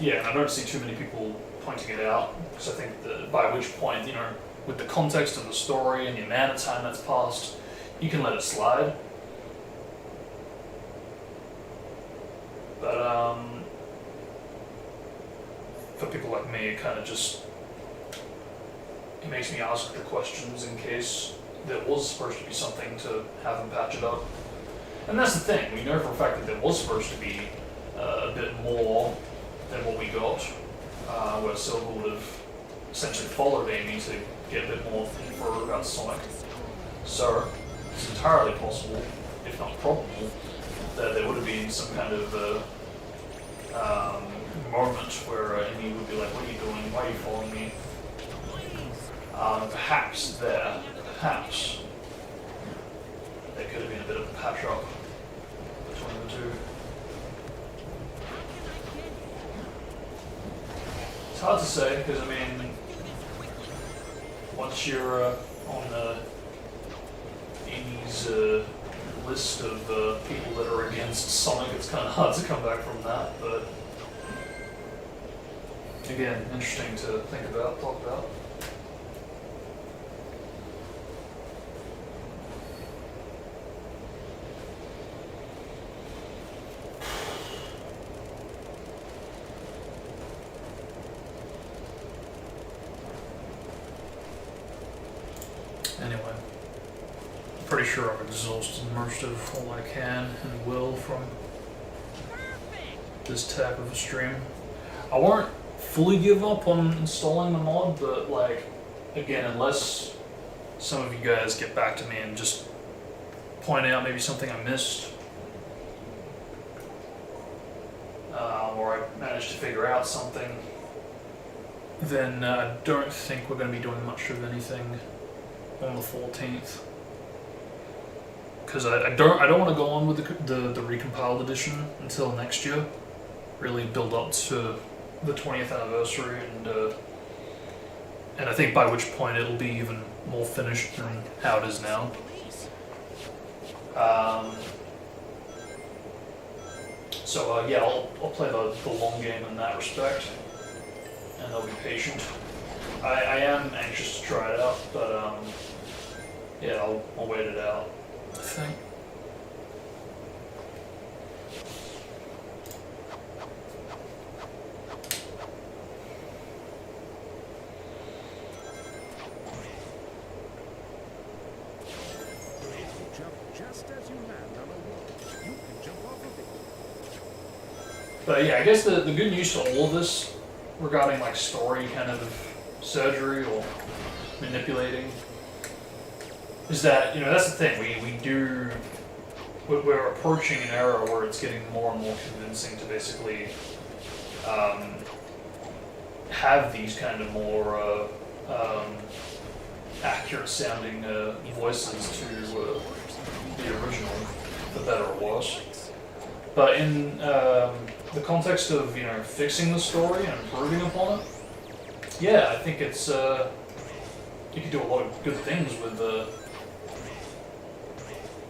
yeah, and I don't see too many people pointing it out, because I think that by which point, you know, with the context of the story and the amount of time that's passed, you can let it slide. But for people like me, it kind of just, it makes me ask the questions in case there was supposed to be something to have them patch it up. And that's the thing, we know for a fact that there was supposed to be a bit more than what we got, where Silva would have essentially followed Amy to get a bit more info about Sonic. So, it's entirely possible, if not probable, that there would have been some kind of moment where Amy would be like, what are you doing? Why are you following me? Perhaps there. perhaps there could have been a bit of a patch up between the two. It's hard to say, because I mean, once you're on Amy's list of people that are against Sonic, it's kind of hard to come back from that, but again, interesting to think about, talk about. Anyway, I'm pretty sure I've exhausted most of all I can and will from this type of a stream. I won't fully give up on installing the mod, but like, again, unless some of you guys get back to me and just point out maybe something I missed, or I managed to figure out something, then I don't think we're going to be doing much of anything on the 14th, because I don't want to go on with the recompiled edition until next year. Really build up to the 20th anniversary, and I think by which point it'll be even more finished than how it is now. So yeah, I'll play the long game in that respect, and I'll be patient. I am anxious to try it out, but yeah, I'll wait it out, I think. Jump just as you land on a wall. You can jump off of it. But yeah, I guess the good news to all of this regarding like story kind of surgery or manipulating is that, you know, that's the thing, we're approaching an era where it's getting more and more convincing to basically have these kind of more accurate sounding voices to the original, the better or worse. But in the context of, you know, fixing the story and improving upon it, yeah, I think it's you can do a lot of good things with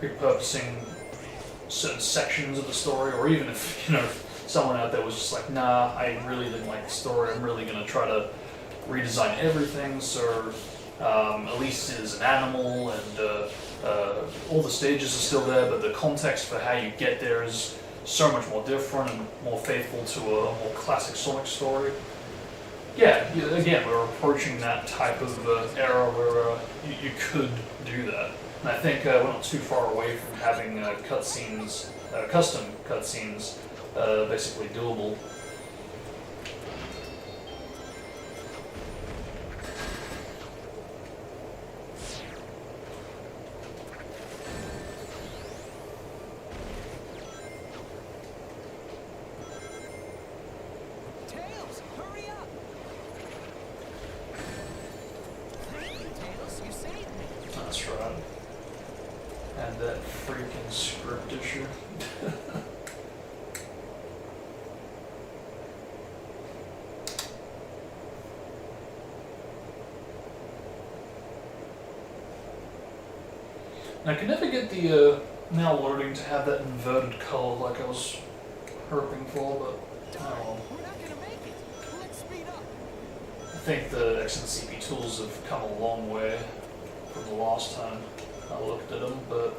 repurposing certain sections of the story, or even if, you know, someone out there was just like, nah, I really didn't like the story, I'm really gonna try to redesign everything so Elise is an animal and all the stages are still there, but the context for how you get there is so much more different and more faithful to a more classic Sonic story. Yeah, again, we're approaching that type of era where you could do that. And I think we're not too far away from having cutscenes, custom cutscenes, basically doable. Tails, hurry up! Thank you, Tails. You saved me. That's right. And that freaking script issue. And I can never get the now loading to have that inverted color like I was hoping for, but Darn, oh. we're not gonna make it. Let's speed up. I think the XNCP tools have come a long way from the last time I looked at them, but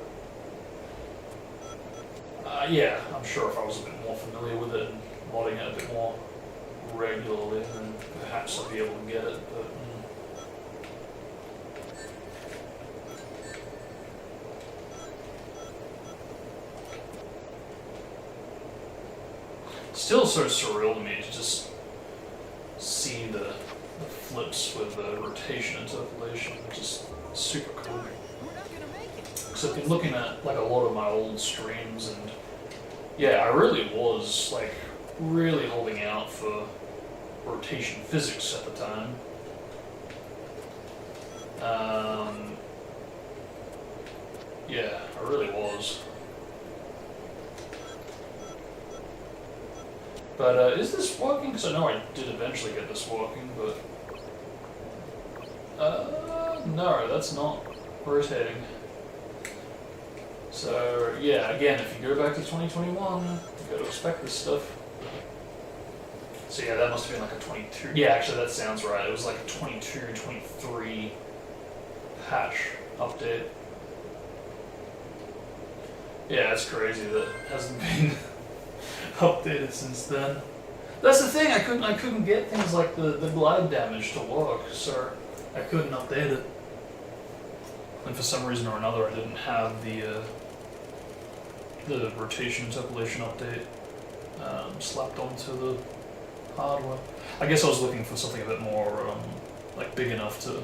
yeah, I'm sure if I was a bit more familiar with it and modding it a bit more regularly, then perhaps I'd be able to get it, but still so surreal to me to just see the flips with the rotation interpolation, just super cool. We're not gonna make it. Because I've been looking at like a lot of my old streams, and yeah, I really was like really holding out for rotation physics at the time. Yeah, I really was. But is this working? Because I know I did eventually get this working, but... no, that's not rotating. So, yeah, again, if you go back to 2021, you gotta expect this stuff. So yeah, that must have been like a 22... Yeah, actually that sounds right. It was like a 22, 23 patch update. Yeah, it's crazy that it hasn't been updated since then. That's the thing, I couldn't get things like the glide damage to work, so I couldn't update it. And for some reason or another I didn't have the rotation interpolation update slapped onto the hardware. I guess I was looking for something a bit more like big enough to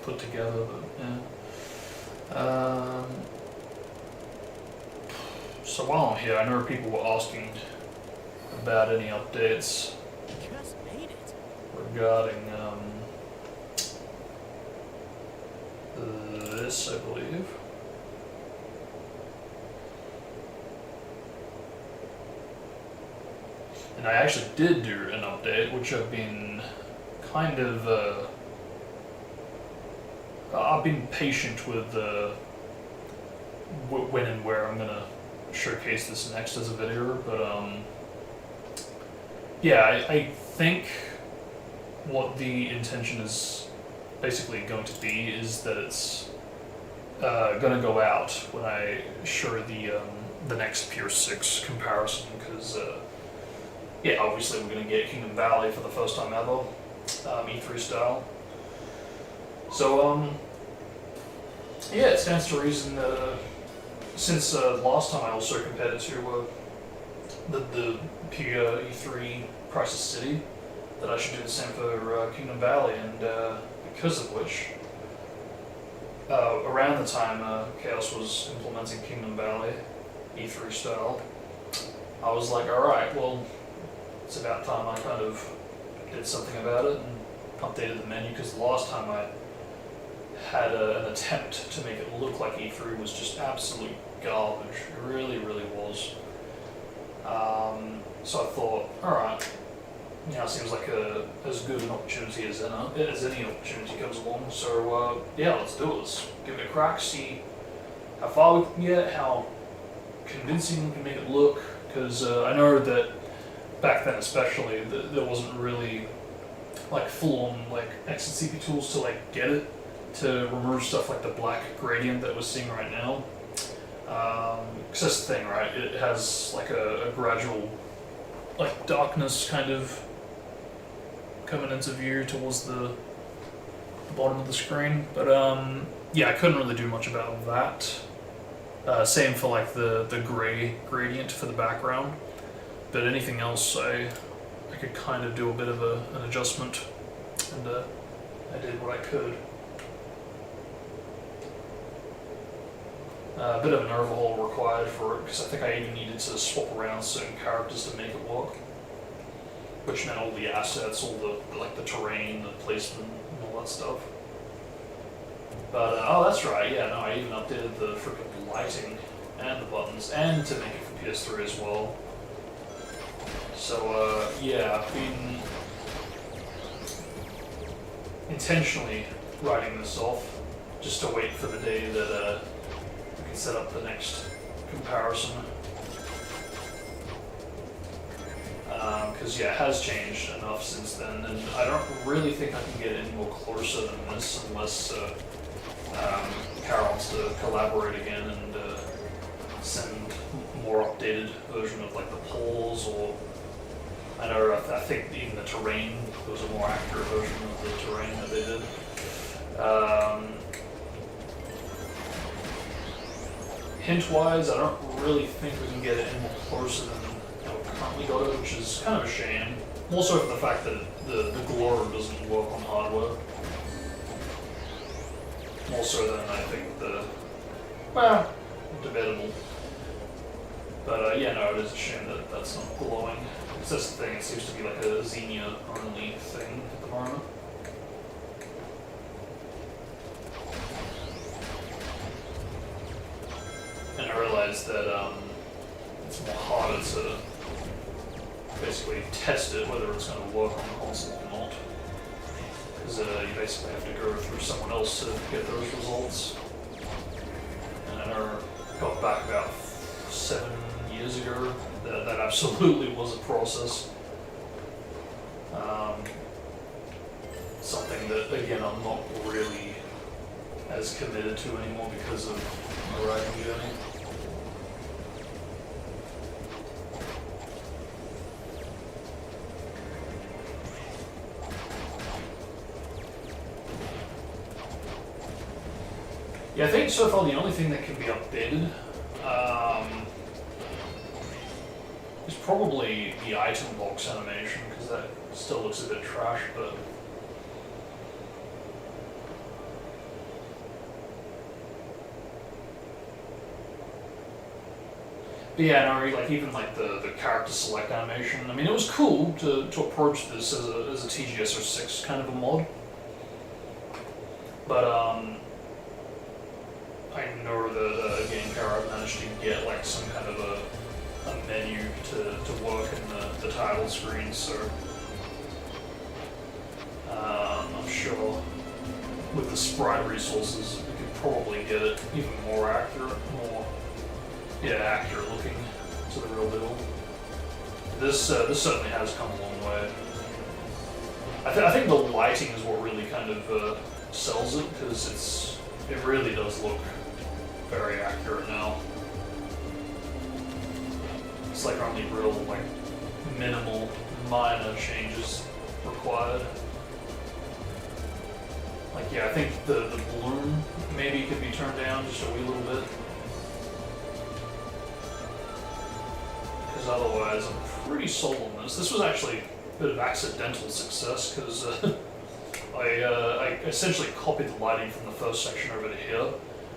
put together, but yeah. So while I'm here, I know people were asking about any updates Just made it. regarding this, I believe. And I actually did do an update, which I've been kind of, I've been patient with when and where I'm gonna showcase this next as a video, but yeah, I think what the intention is basically going to be is that it's gonna go out when I show the next Pier 6 comparison, because yeah, obviously we're gonna get Kingdom Valley for the first time ever, E3 style. So yeah, it stands to reason since last time I also compared it to the Pure E3 Crisis City, that I should do the same for Kingdom Valley, and because of which, around the time Chaos was implementing Kingdom Valley E3 style, I was like, alright, well, it's about time I kind of did something about it and updated the menu, because the last time I had an attempt to make it look like E3 was just absolute garbage. It really, really was. So I thought, alright, it seems like as good an opportunity as any opportunity comes along, so yeah, let's do it. Let's give it a crack, see how far we can get, how convincing we can make it look, because I know that back then especially, there wasn't really like full-on like exit CP tools to like get it to remove stuff like the black gradient that we're seeing right now. Because that's the thing, right? It has like a gradual like darkness kind of coming into view towards the bottom of the screen. But yeah, I couldn't really do much about that. Same for like the gray gradient for the background. But anything else, I could kind of do a bit of an adjustment, and I did what I could. A bit of an overhaul required for it, because I think I even needed to swap around certain characters to make it work, which meant all the assets, all the like the terrain, the placement, and all that stuff. But oh, that's right. Yeah, no, I even updated the freaking lighting and the buttons, and to make it for PS3 as well. So yeah, I've been intentionally writing this off just to wait for the day that we can set up the next comparison. Because yeah, it has changed enough since then, and I don't really think I can get any more closer than this unless Carol wants to collaborate again and send more updated version of like the polls, or I know I think even the terrain, there was a more accurate version of the terrain that they did. Hint-wise, I don't really think we can get it any more closer than we currently got it, which is kind of a shame. Also for the fact that the glow doesn't work on hardware. More so than I think well, debatable. But yeah, no, it is a shame that that's not glowing. It's just the thing, it seems to be like a Xenia only thing at the moment. realized that it's more harder to basically test it, whether it's going to work on the console or not. Because you basically have to go through someone else to get those results. And I know got back about 7 years ago, that absolutely was a process. Something that, again, I'm not really as committed to anymore because of my writing journey. Yeah, I think so far the only thing that can be updated is probably the item box animation, because that still looks a bit trash, but... yeah, no, like even like the character select animation, I mean, it was cool to approach this as a TGS06 kind of a mod. But I know that again, I've managed to get like some kind of a menu to work in the title screen, so I'm sure with the sprite resources we could probably get it even more accurate, accurate looking to the real deal. This certainly has come a long way. I think the lighting is what really kind of sells it, because it really does look very accurate now. It's like only real like minimal minor changes required. Like yeah, I think the bloom maybe could be turned down just a wee little bit. Because otherwise I'm pretty sold on this. This was actually a bit of accidental success, because I essentially copied the lighting from the first section over to here.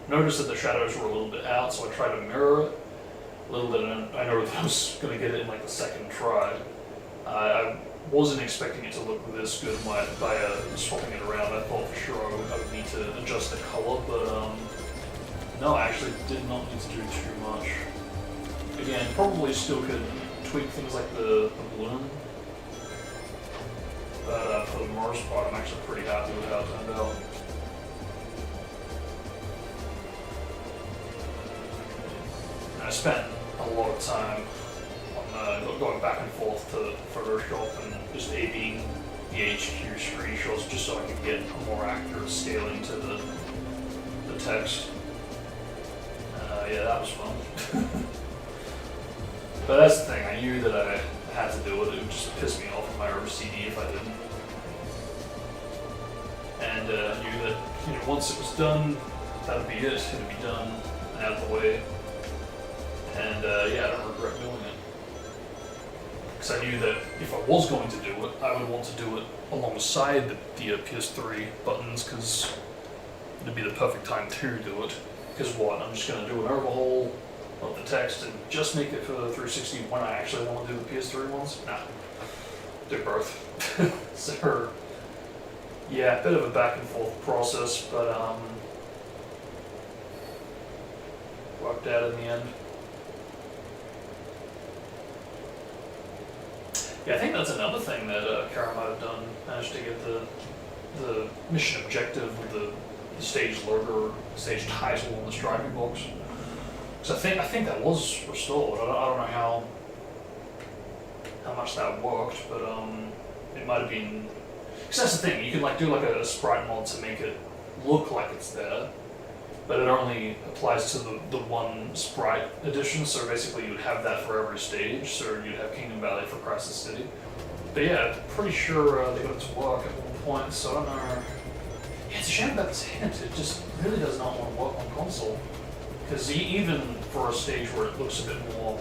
Noticed that the shadows were a little bit out, so I tried to mirror it a little bit, and I know that I was going to get it in like the second try. I wasn't expecting it to look this good by swapping it around. I thought for sure I would need to adjust the color, but no, I actually did not need to do too much. Again, probably still could tweak things like the bloom, but for the most part, I'm actually pretty happy with how it turned out. I spent a lot of time on going back and forth to Photoshop and just A/B-ing the HQ screenshots just so I could get a more accurate scaling to the text. Yeah, that was fun. But that's the thing, I knew that I had to do it. It would just piss me off in my OCD if I didn't. And I knew that once it was done, that would be it. It would be done and out of the way. And yeah, I don't regret doing it. Because I knew that if I was going to do it, I would want to do it alongside the PS3 buttons, because it'd be the perfect time to do it. Because what, I'm just going to do an overhaul of the text and just make it for the 360 when I actually want to do the PS3 ones? Nah, do both. So, yeah, a bit of a back and forth process, but worked out in the end. Yeah, I think that's another thing that Kara might have done, managed to get the mission objective with the stage logo, stage title on the striping box. Because I think that was restored. I don't know how much that worked, but it might have been. Because that's the thing, you can like do like a sprite mod to make it look like it's there, but it only applies to the one sprite edition. So basically, you'd have that for every stage. So you'd have Kingdom Valley for Crisis City. But yeah, pretty sure they got it to work at one point. So I don't know. Yeah, it's a shame about this hint. It just really does not want to work on console. Because even for a stage where it looks a bit more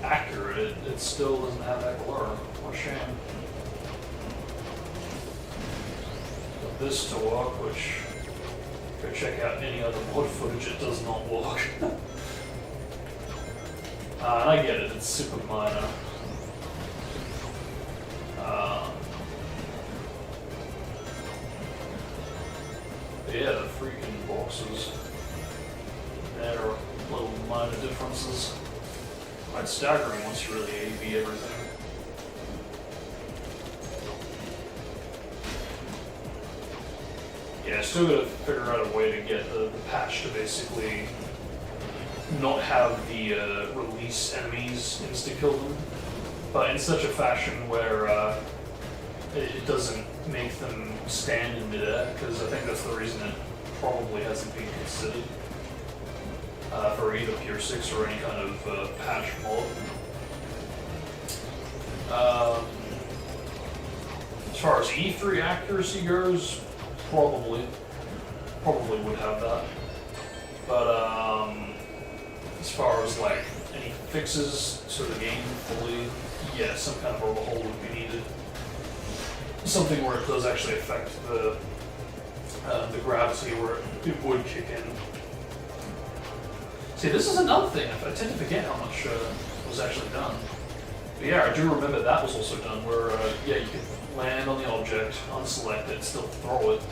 accurate, it still doesn't have that blur. What a shame. But this to work, which, go check out any other mod footage, it does not work. And I get it, it's super minor. Yeah, the freaking boxes. They're little minor differences. Quite staggering once you really A/B everything. Yeah, still gotta figure out a way to get the patch to basically not have the release enemies insta-kill them, but in such a fashion where it doesn't make them stand in midair, because I think that's the reason it probably hasn't been considered for either Pure 6 or any kind of patch mod. As far as E3 accuracy goes, probably would have that. But as far as like any fixes to the game fully, yeah, some kind of overhaul would be needed. Something where it does actually affect the gravity, where it would kick in. See, this is another thing. I tend to forget how much was actually done. But yeah, I do remember that was also done, where yeah, you could land on the object, unselect it, still throw it.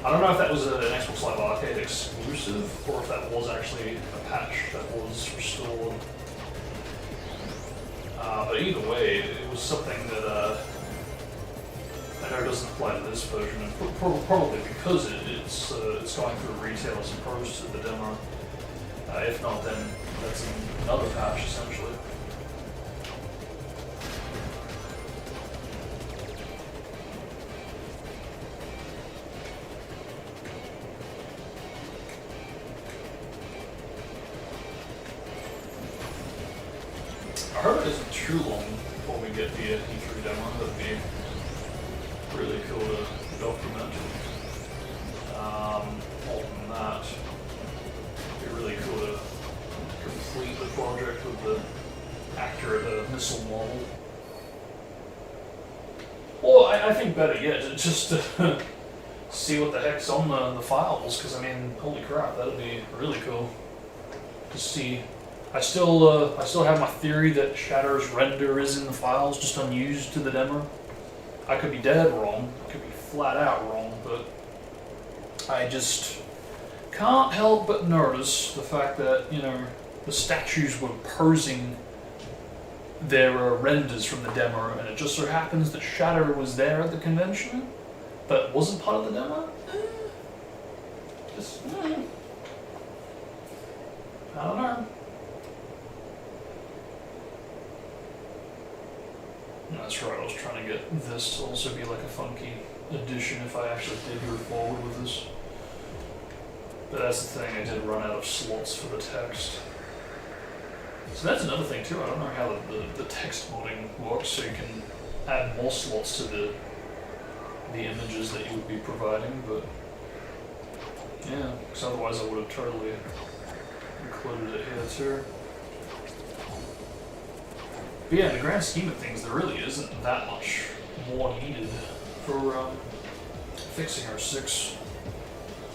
I don't know if that was an Xbox Live Arcade exclusive, or if that was actually a patch that was restored. But either way, it was something that I know doesn't apply to this version, and probably because it's going through retail as opposed to the demo. If not, then that's another patch essentially. I hope it isn't too long before we get the E3 demo. That'd be really cool to document. More than that, it'd be really cool to complete the project with the accurate missile model. Or I think better yet, just to see what the heck's on the files, because I mean, holy crap, that'd be really cool to see. I still have my theory that Shatter's render is in the files, just unused to the demo. I could be dead wrong, I could be flat out wrong, but I just can't help but notice the fact that, you know, the statues were posing their renders from the demo, and it just so happens that Shatter was there at the convention, but wasn't part of the demo? I don't know. That's right, I was trying to get this to also be like a funky addition if I actually did go forward with this. But that's the thing, I did run out of slots for the text. So that's another thing too, I don't know how the text modding works, so you can add more slots to the images that you would be providing, but yeah, because otherwise I would have totally included it here too. But yeah, in the grand scheme of things, there really isn't that much more needed for fixing our 6,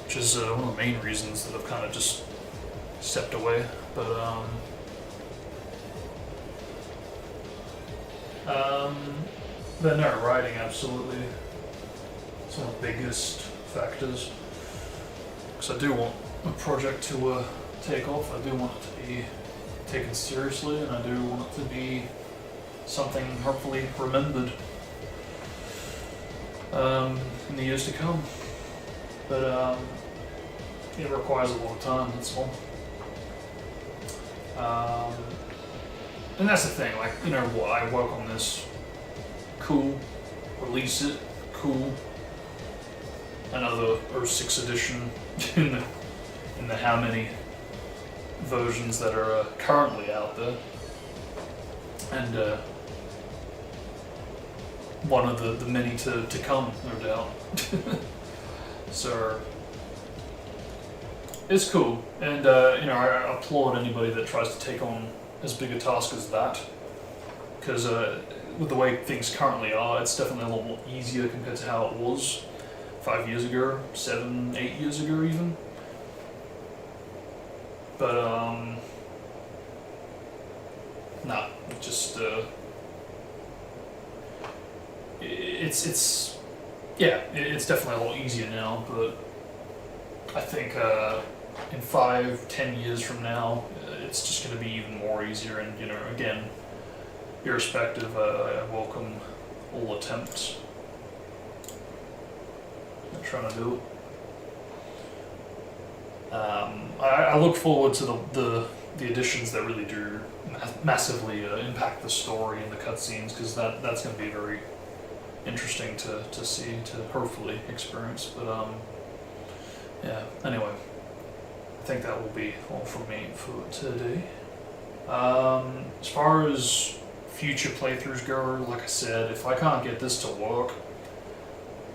which is one of the main reasons that I've kind of just stepped away. But no, writing absolutely. It's one of the biggest factors. Because I do want a project to take off. I do want it to be taken seriously, and I do want it to be something hopefully remembered in the years to come. But it requires a lot of time, that's all. And that's the thing, like, you know what, I work on this, cool, release it, cool, another 06 edition in the how many versions that are currently out there, and one of the many to come, no doubt. So it's cool, and you know, I applaud anybody that tries to take on as big a task as that, because with the way things currently are, it's definitely a lot more easier compared to how it was 5 years ago, 7, 8 years ago even. But nah, just it's yeah, it's definitely a lot easier now. But I think in 5, 10 years from now, it's just going to be even more easier. And you know, again, irrespective, I welcome all attempts at trying to do it. I look forward to the additions that really do massively impact the story and the cutscenes, because that's going to be very interesting to see, to hopefully experience. But yeah, anyway, I think that will be all from me for today. As far as future playthroughs go, like I said, if I can't get this to work,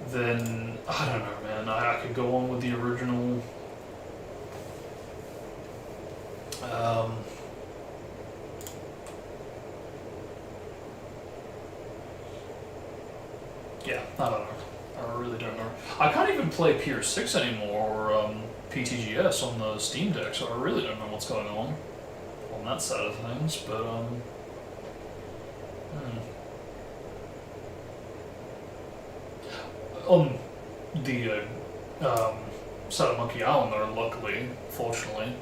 then I don't know, man. I could go on with the original. Yeah, I don't know. I really don't know. I can't even play PS6 anymore, or PTGS on the Steam Deck, so I really don't know what's going on that side of things. But on the side of Monkey Island, though, luckily, fortunately,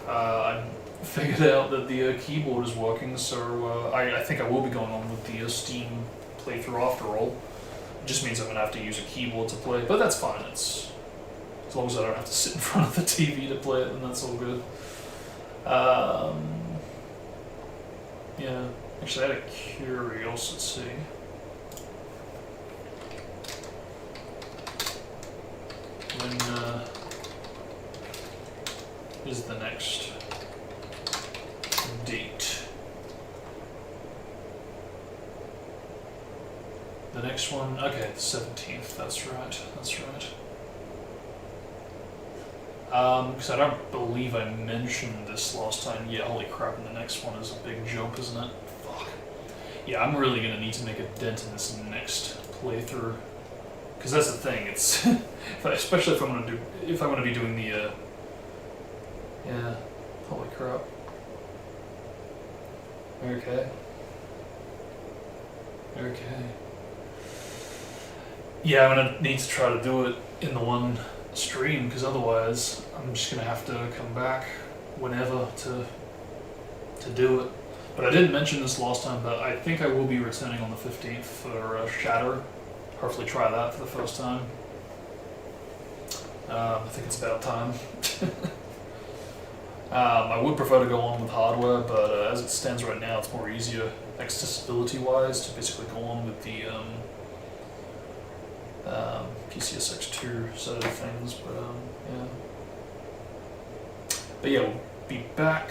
I figured out that the keyboard is working, so I think I will be going on with the Steam playthrough after all. It just means I'm going to have to use a keyboard to play, but that's fine. It's, as long as I don't have to sit in front of the TV to play it, then that's all good. Yeah, actually I had a curiosity. When is the next date? The next one, okay, the 17th, that's right, that's right. Because I don't believe I mentioned this last time. Yeah, holy crap, and the next one is a big jump, isn't it? Fuck. Yeah, I'm really gonna need to make a dent in this next playthrough. Because that's the thing, it's, especially if I'm gonna be doing the, yeah, holy crap. Okay. Okay. Yeah, I'm gonna need to try to do it in the one stream, because otherwise I'm just gonna have to come back whenever to do it. But I didn't mention this last time, but I think I will be returning on the 15th for Shatter. Hopefully try that for the first time. I think it's about time. I would prefer to go on with hardware, but as it stands right now, it's more easier accessibility-wise to basically go on with the PCSX2 side of things. But yeah. But yeah, we'll be back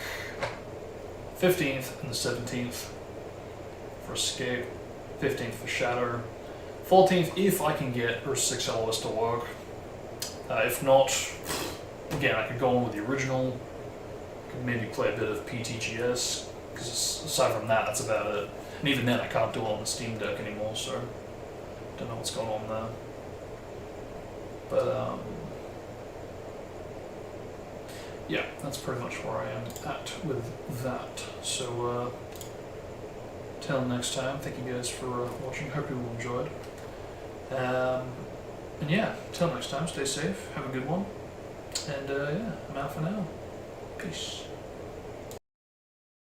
15th and the 17th for Escape, 15th for Shatter, 14th if I can get Earth 6 LoS to work. If not, again, I could go on with the original, could maybe play a bit of PTGS, because aside from that, that's about it. And even then, I can't do it on the Steam Deck anymore, so don't know what's going on there. But yeah, that's pretty much where I am at with that. So till next time, thank you guys for watching. Hope you all enjoyed. And yeah, till next time, stay safe, have a good one, and yeah, I'm out for now. Peace.